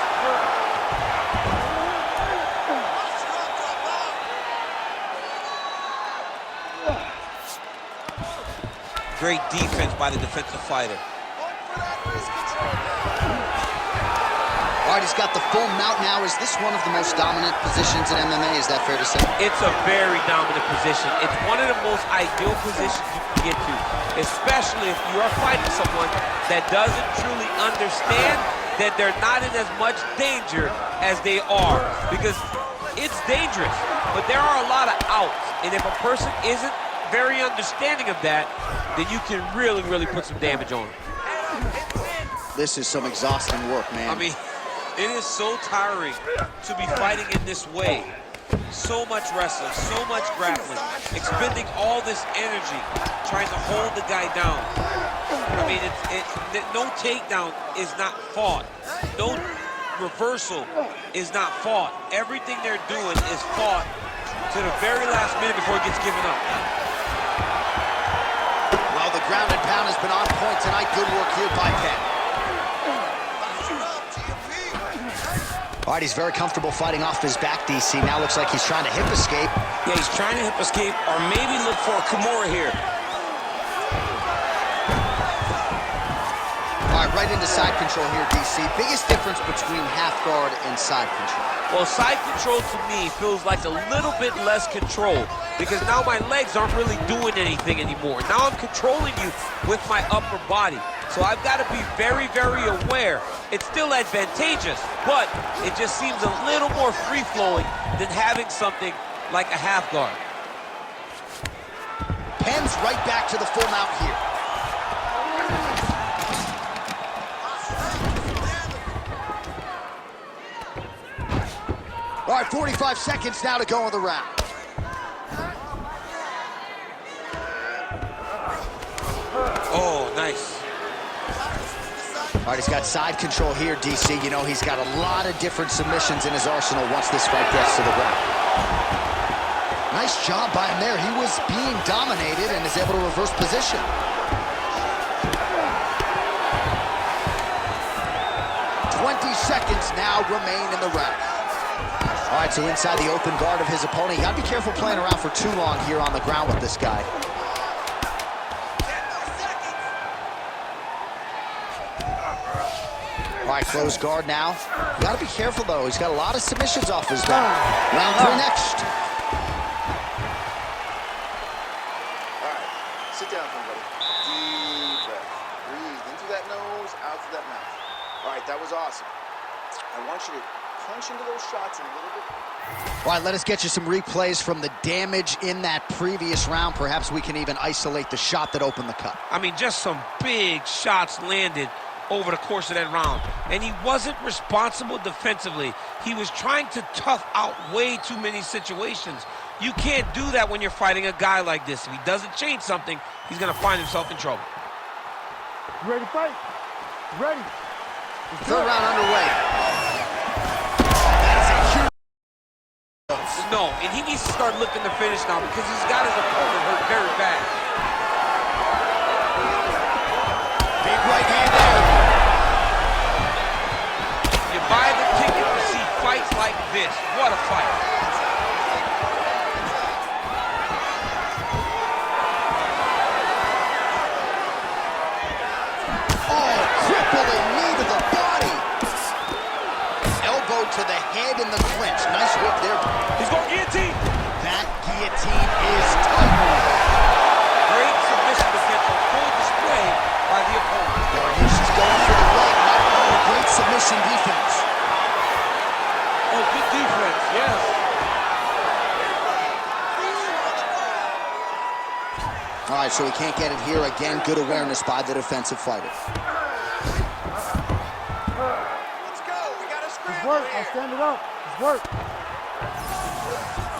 Great defense by the defensive fighter. All right, he's got the full mount now. Is this one of the most dominant positions in MMA? Is that fair to say? It's a very dominant position. It's one of the most ideal positions you can get to, especially if you are fighting someone that doesn't truly understand that they're not in as much danger as they are, because it's dangerous, but there are a lot of outs, and if a person isn't very understanding of that, then you can really, really put some damage on them. This is some exhausting work, man. I mean, it is so tiring to be fighting in this way. So much wrestling, so much grappling, expending all this energy trying to hold the guy down. I mean, no takedown is not fought. No reversal is not fought. Everything they're doing is fought to the very last minute before it gets given up. Well, the ground and pound has been on point tonight. Good work here by Penn. All right, he's very comfortable fighting off his back, DC. Now looks like he's trying to hip escape. Yeah, he's trying to hip escape or maybe look for a Kimura here. All right, right into side control here, DC. Biggest difference between half guard and side control? Well, side control to me feels like a little bit less control, because now my legs aren't really doing anything anymore. Now I'm controlling you with my upper body. So I've got to be very, very aware. It's still advantageous, but it just seems a little more free-flowing than having something like a half guard. Penn's right back to the full mount here. All right, 45 seconds now to go in the round. Oh, nice. All right, he's got side control here, DC. You know, he's got a lot of different submissions in his arsenal once this fight gets to the ground. Nice job by him there. He was being dominated and is able to reverse position. Seconds now remain in the round. All right, so inside the open guard of his opponent. You gotta be careful playing around for too long here on the ground with this guy. All right, closed guard now. You gotta be careful though. He's got a lot of submissions off his back. Round 3 next. All right, sit down, everybody. Deep breath. Breathe into that nose, out through that mouth. All right, that was awesome. I want you to punch into those shots in a little bit. All right, let us get you some replays from the damage in that previous round. Perhaps we can even isolate the shot that opened the cut. I mean, just some big shots landed over the course of that round. And he wasn't responsible defensively. He was trying to tough out way too many situations. You can't do that when you're fighting a guy like this. If he doesn't change something, he's going to find himself in trouble. You ready to fight? Ready. Third round underway. No, and he needs to start looking to finish now because he's got his opponent hurt very bad. Big right hand there. You buy the ticket to see fights like this. What a fight. Oh, crippling knee to the body. Elbow to the head in the clinch. Nice work there. He's going guillotine. That guillotine is tight. Great submission defense on full display by the opponent. Dariush is going for the leg. Not great submission defense. Oh, good defense, yes. All right, so he can't get it here. Again, good awareness by the defensive fighter. Let's go. We got a It's scramble work. here. I'll stand it up. It's work.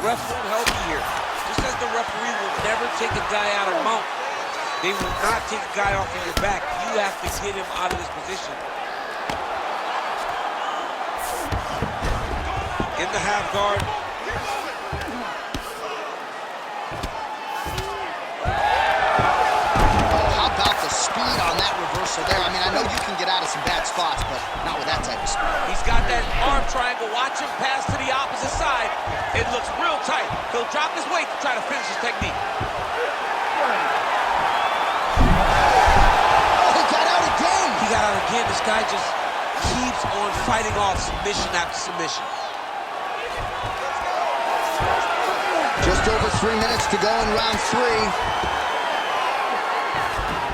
Refs won't help you here. Just as the referee will never take a guy out of mount, they will not take a guy off of your back. You have to get him out of this position. In the half guard. How about the speed on that reversal there? I mean, I know you can get out of some bad spots, but not with that type of speed. He's got that arm triangle. Watch him pass to the opposite side. It looks real tight. He'll drop his weight to try to finish his technique. Oh, he got out again. He got out again. This guy just keeps on fighting off submission after submission. Just over 3 minutes to go in round 3.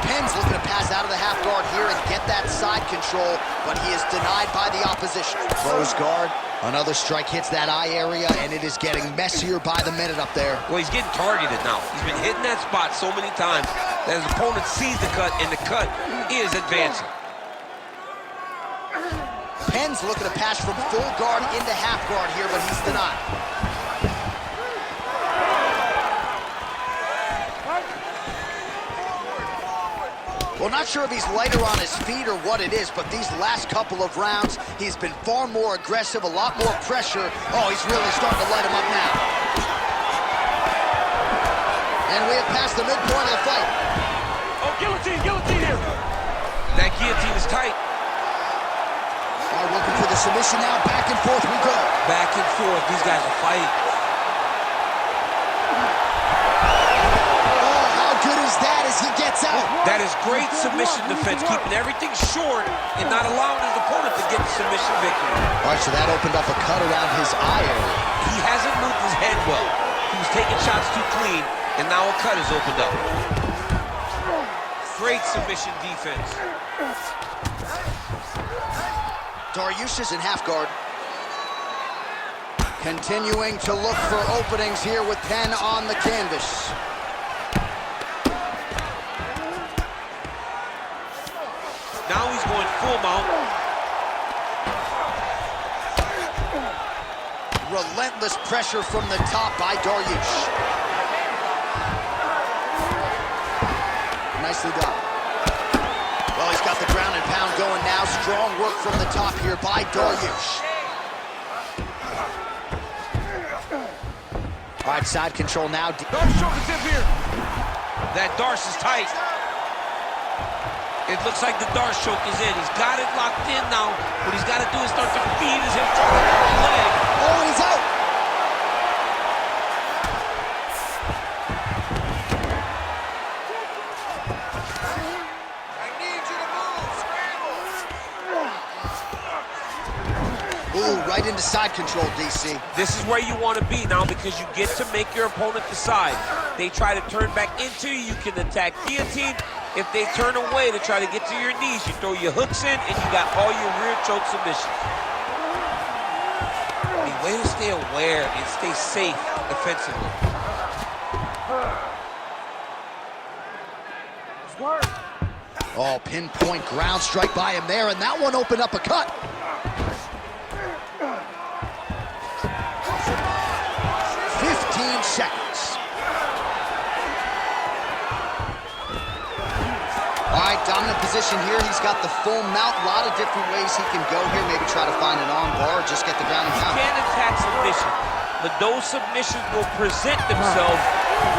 Penn's looking to pass out of the half guard here and get that side control, but he is denied by the opposition. Close guard, another strike hits that eye area, and it is getting messier by the minute up there. Well, he's getting targeted now. He's been hitting that spot so many times that his opponent sees the cut, and the cut is advancing. Penn's looking to pass from full guard into half guard here, but he's denied. Well, not sure if he's lighter on his feet or what it is, but these last couple of rounds, he's been far more aggressive, a lot more pressure. Oh, he's really starting to light him up now. And we have passed the midpoint of the fight. Oh, guillotine here. That guillotine is tight. All right, looking for the submission now. Back and forth we go. Back and forth. These guys are fighting. Oh, how good is that as he gets out? That is great submission defense, keeping everything short and not allowing his opponent to get the submission victory. All right, so that opened up a cut around his eye area. He hasn't moved his head well. He was taking shots too clean, and now a cut has opened up. Great submission defense. Dariush is in half guard. Continuing to look for openings here with Penn on the canvas. Now he's going full mount. Relentless pressure from the top by Dariush. Nicely done. Well, he's got the ground and pound going now. Strong work from the top here by Dariush. All right, side control now. Darce choke is in here. That Darce is tight. It looks like the Darce choke is in. He's got it locked in now. What he's got to do is start to feed his hip leg. Oh, he's out. I need you to move. Scramble. Ooh, right into side control, DC. This is where you want to be now because you get to make your opponent decide. They try to turn back into you, you can attack guillotine. If they turn away to try to get to your knees, you throw your hooks in and you got all your rear choke submissions. I mean, way to stay aware and stay safe defensively. Oh, pinpoint ground strike by him there, and that one opened up a cut. Seconds. All right, dominant position here. He's got the full mount. A lot of different ways he can go here. Maybe try to find an arm bar or just get the ground and pound. He can attack submission, but those submissions will present themselves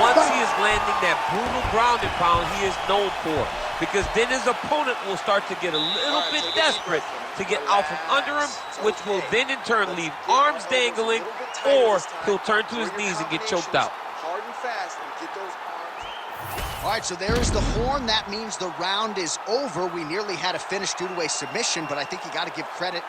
once he is landing that brutal ground and pound he is known for. Because then his opponent will start to get a little bit desperate to get out from under him, which will then in turn leave arms dangling, or he'll turn to his knees and get choked out. Hard and fast and get those arms. All right, so there is the horn. That means the round is over. We nearly had a finish due to a submission, but I think you got to give credit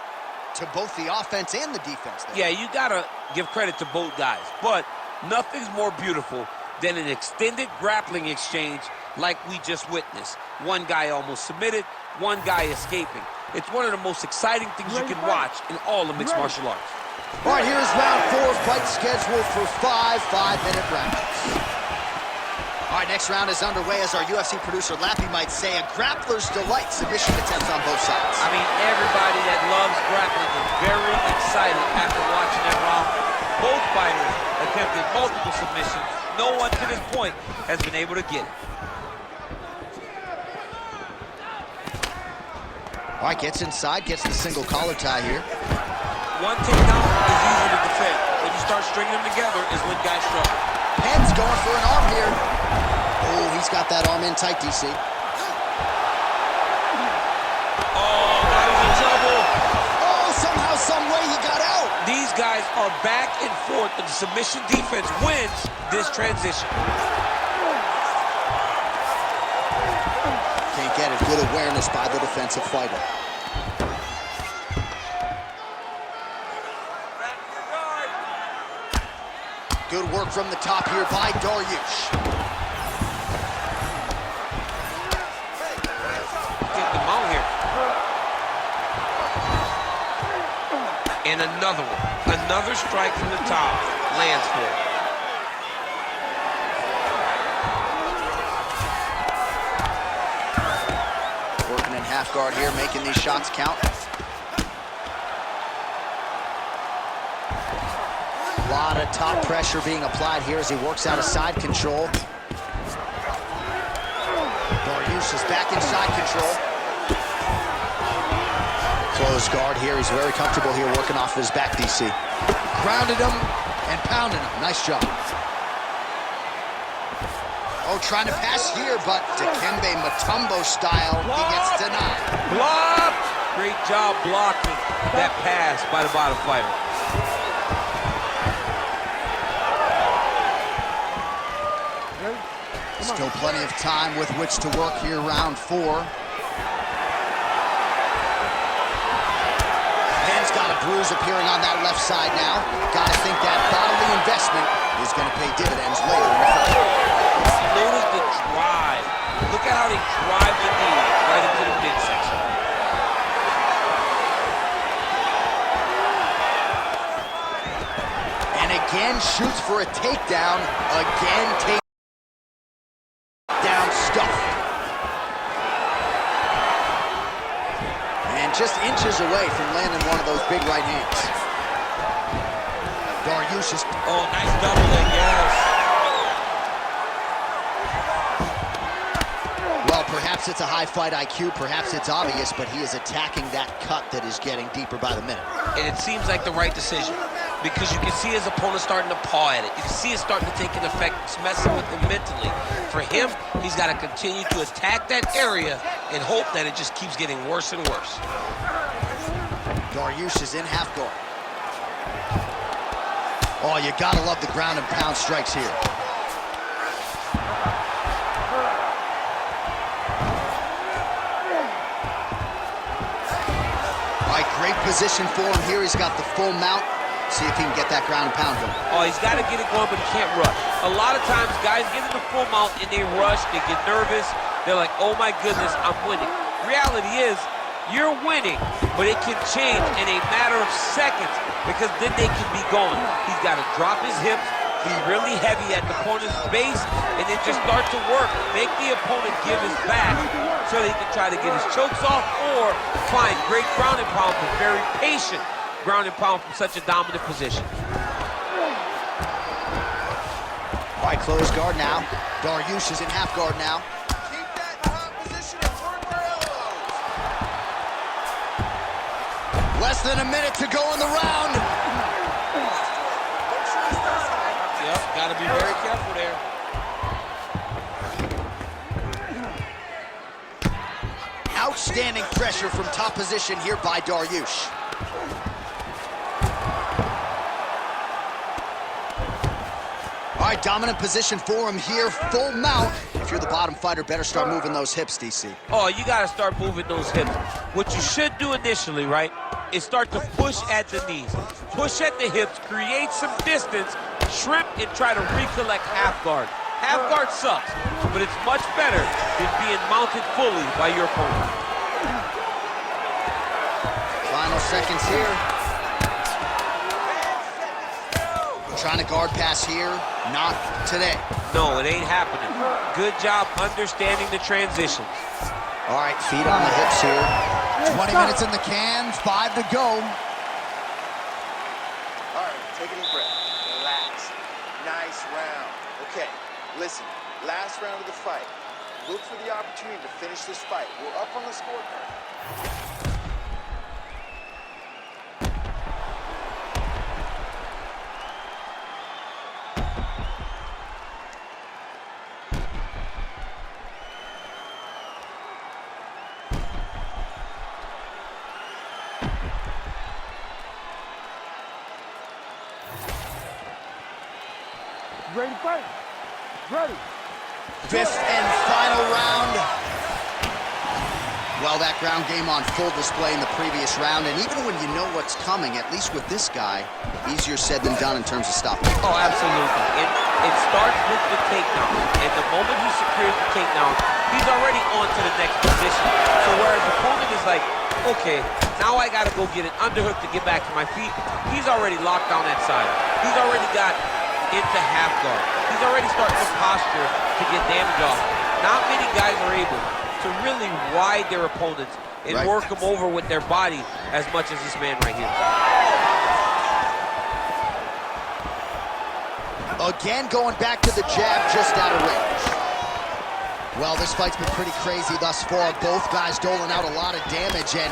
to both the offense and the defense there. Yeah, you got to give credit to both guys, but nothing's more beautiful than an extended grappling exchange like we just witnessed. One guy almost submitted, one guy escaping. It's one of the most exciting things you can watch in all of mixed martial arts. All right, here's round 4, fight scheduled for 5 5-minute rounds. All right, next round is underway. As our UFC producer Lappy might say, a grappler's delight. Submission attempts on both sides. I mean, everybody that loves grappling is very excited after watching that round. Both fighters attempted multiple submissions. No one to this point has been able to get it. All right, gets inside, gets the single collar tie here. One takedown is easy to defend. When you start stringing them together is when guys struggle. Penn's going for an arm here. Oh, he's got that arm in tight, DC. Oh, now he's in trouble. Oh, somehow, some way he got out. These guys are back and forth, and the submission defense wins this transition. Can't get it. Good awareness by the defensive fighter. Good work from the top here by Dariush. Get them out here. And another one. Another strike from the top. Lands for it. Working in half guard here, making these shots count. A lot of top pressure being applied here as he works out of side control. Dariush is back in side control. Close guard here. He's very comfortable here working off of his back, DC. Grounded him and pounded him. Nice job. Oh, trying to pass here, but Dikembe Mutombo style, he gets denied. Blocked! Great job blocking that pass by the bottom fighter. Still plenty of time with which to work here, round 4. Penn's got a bruise appearing on that left side now. Gotta think that bodily investment is gonna pay dividends later in the fight. Notice the drive. Look at how they drive the knee right into the midsection. And again shoots for a takedown. Again takedown stuff. And just inches away from landing one of those big right hands. Dariush is... Oh, nice double leg, yes. Well, perhaps it's a high fight IQ, perhaps it's obvious, but he is attacking that cut that is getting deeper by the minute. And it seems like the right decision because you can see his opponent starting to paw at it. You can see it starting to take an effect. It's messing with him mentally. For him, he's got to continue to attack that area and hope that it just keeps getting worse and worse. Dariush is in half guard. Oh, you gotta love the ground and pound strikes here. All right, great position for him here. He's got the full mount. See if he can get that ground and pound going. Oh, he's got to get it going, but he can't rush. A lot of times, guys get in the full mount and they rush, they get nervous. They're like, oh my goodness, I'm winning. Reality is, you're winning, but it can change in a matter of seconds because then they can be gone. He's got to drop his hips, be really heavy at the opponent's base, and then just start to work. Make the opponent give his back so that he can try to get his chokes off or find great ground and pound, but very patient ground and pound from such a dominant position. All right, close guard now. Dariush is in half guard now. Keep that top position and work your elbows. Less than a minute to go in the round. Yep, got to be very careful there. Outstanding pressure from top position here by Dariush. All right, dominant position for him here, full mount. If you're the bottom fighter, better start moving those hips, DC. Oh, you got to start moving those hips. What you should do initially, right, is start to push at the knees. Push at the hips, create some distance, shrimp, and try to recollect half guard. Half guard sucks, but it's much better than being mounted fully by your opponent. Final seconds here. Trying to guard pass here, not today. No, it ain't happening. Good job understanding the transitions. All right, feet on the hips here. 20 minutes in the can, 5 to go. All right, take a deep breath. Relax. Nice round. Okay, listen, last round of the fight. Look for the opportunity to finish this fight. We're up on the scorecard. Ready to fight? Ready. Fifth and final round. Well, that ground game on full display in the previous round, and even when you know what's coming, at least with this guy, easier said than done in terms of stopping. Oh, absolutely. It starts with the takedown, and the moment he secures the takedown, he's already on to the next position. So whereas the opponent is like, okay, now I gotta go get an underhook to get back to my feet, he's already locked down that side. He's already got into half guard. He's already starting to posture to get damage off. Not many guys are able to really ride their opponents and work them over with their body as much as this man right here. Again, going back to the jab just out of range. Well, this fight's been pretty crazy thus far. Both guys doling out a lot of damage, and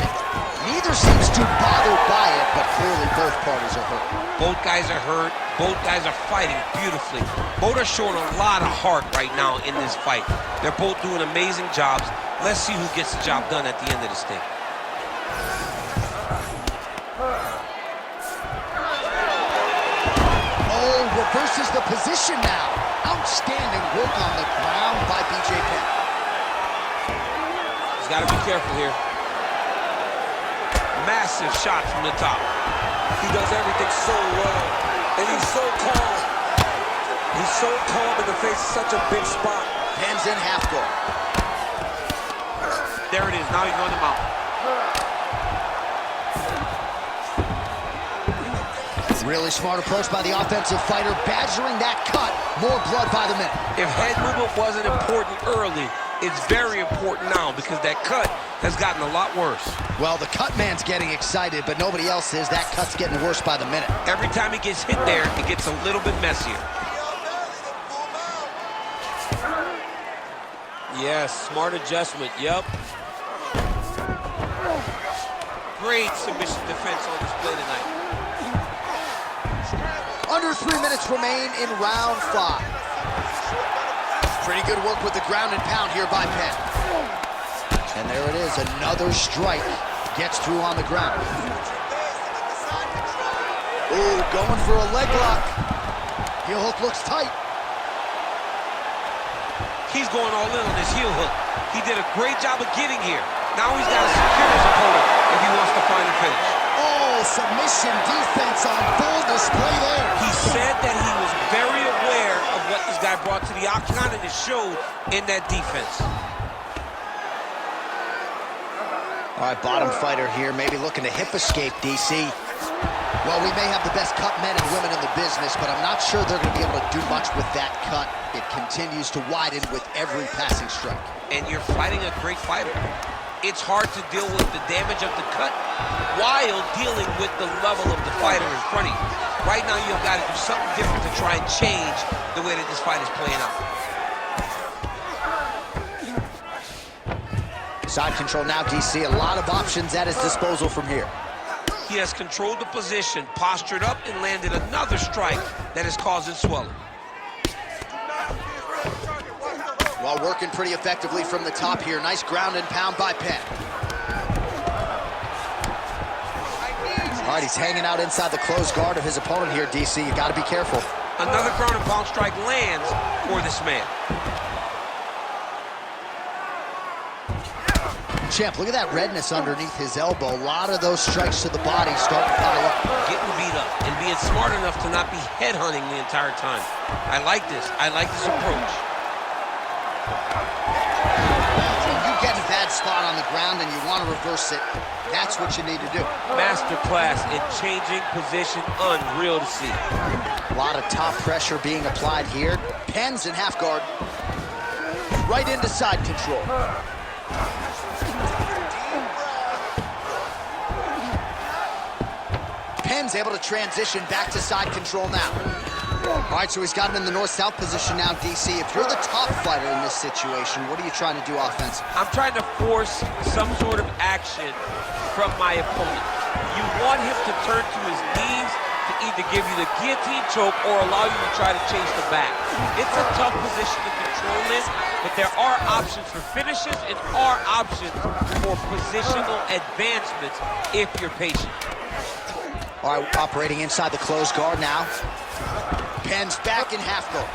neither seems too bothered by it, but clearly both parties are hurt. Both guys are hurt. Both guys are fighting beautifully. Both are showing a lot of heart right now in this fight. They're both doing amazing jobs. Let's see who gets the job done at the end of this thing. Oh, reverses the position now. Outstanding work on the ground by BJ Penn. He's got to be careful here. Massive shot from the top. He does everything so well, and he's so calm. He's so calm in the face of such a big spot. Penn's in half guard. There it is. Now he's on the mount. Really smart approach by the offensive fighter, badgering that cut. More blood by the minute. If head movement wasn't important early, it's very important now because that cut has gotten a lot worse. Well, the cut man's getting excited, but nobody else is. That cut's getting worse by the minute. Every time he gets hit there, it gets a little bit messier. Yes, smart adjustment, yep. Great submission defense on display tonight. Under 3 minutes remain in round 5. Pretty good work with the ground and pound here by Penn. And there it is, another strike. Gets through on the ground. Ooh, going for a leg lock. Heel hook looks tight. He's going all in on this heel hook. He did a great job of getting here. Now he's got to secure his opponent if he wants to find a finish. Oh, submission defense on full display there. He said that he was very aware of what this guy brought to the octagon, and it showed in that defense. All right, bottom fighter here, maybe looking to hip escape, DC. Well, we may have the best cut men and women in the business, but I'm not sure they're going to be able to do much with that cut. It continues to widen with every passing strike. And you're fighting a great fighter. It's hard to deal with the damage of the cut while dealing with the level of the fighter in front of you. Right now, you've got to do something different to try and change the way that this fight is playing out. Side control now, DC. A lot of options at his disposal from here. He has controlled the position, postured up, and landed another strike that is causing swelling. While working pretty effectively from the top here. Nice ground and pound by Penn. All right, he's hanging out inside the closed guard of his opponent here, DC. You got to be careful. Another ground and pound strike lands for this man. Champ, look at that redness underneath his elbow. A lot of those strikes to the body starting to pile up. Getting beat up and being smart enough to not be headhunting the entire time. I like this. I like this approach. When you get in a bad spot on the ground and you want to reverse it, that's what you need to do. Masterclass in changing position, unreal to see. A lot of top pressure being applied here. Penn's in half guard. Right into side control. Penn's able to transition back to side control now. All right, so he's got him in the north-south position now, DC. If you're the top fighter in this situation, what are you trying to do offensively? I'm trying to force some sort of action from my opponent. You want him to turn to his knees to either give you the guillotine choke or allow you to try to chase the back. It's a tough position to control in, but there are options for finishes and are options for positional advancements if you're patient. All right, operating inside the closed guard now. Penn's back in half guard.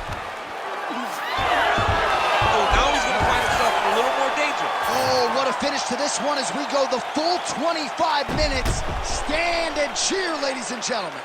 Oh, now he's going to find himself in a little more danger. Oh, what a finish to this one as we go the full 25 minutes. Stand and cheer, ladies and gentlemen.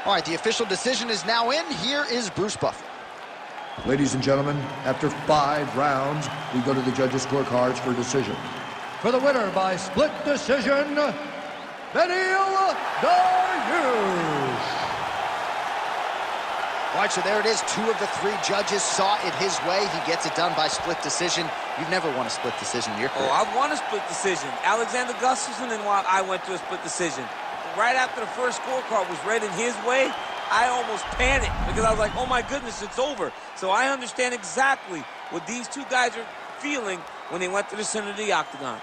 All right, the official decision is now in. Here is Bruce Buffer. Ladies and gentlemen, after 5 rounds, we go to the judges' scorecards for decision. For the winner by split decision, Beneil Dariush. All right, so there it is. 2 of the 3 judges saw it his way. He gets it done by split decision. You've never won a split decision in your career. Oh, I've won a split decision. Alexander Gustafsson, and while I went to a split decision. Right after the first scorecard was read in his way, I almost panicked because I was like, oh my goodness, it's over. So I understand exactly what these 2 guys are feeling when they went to the center of the octagon.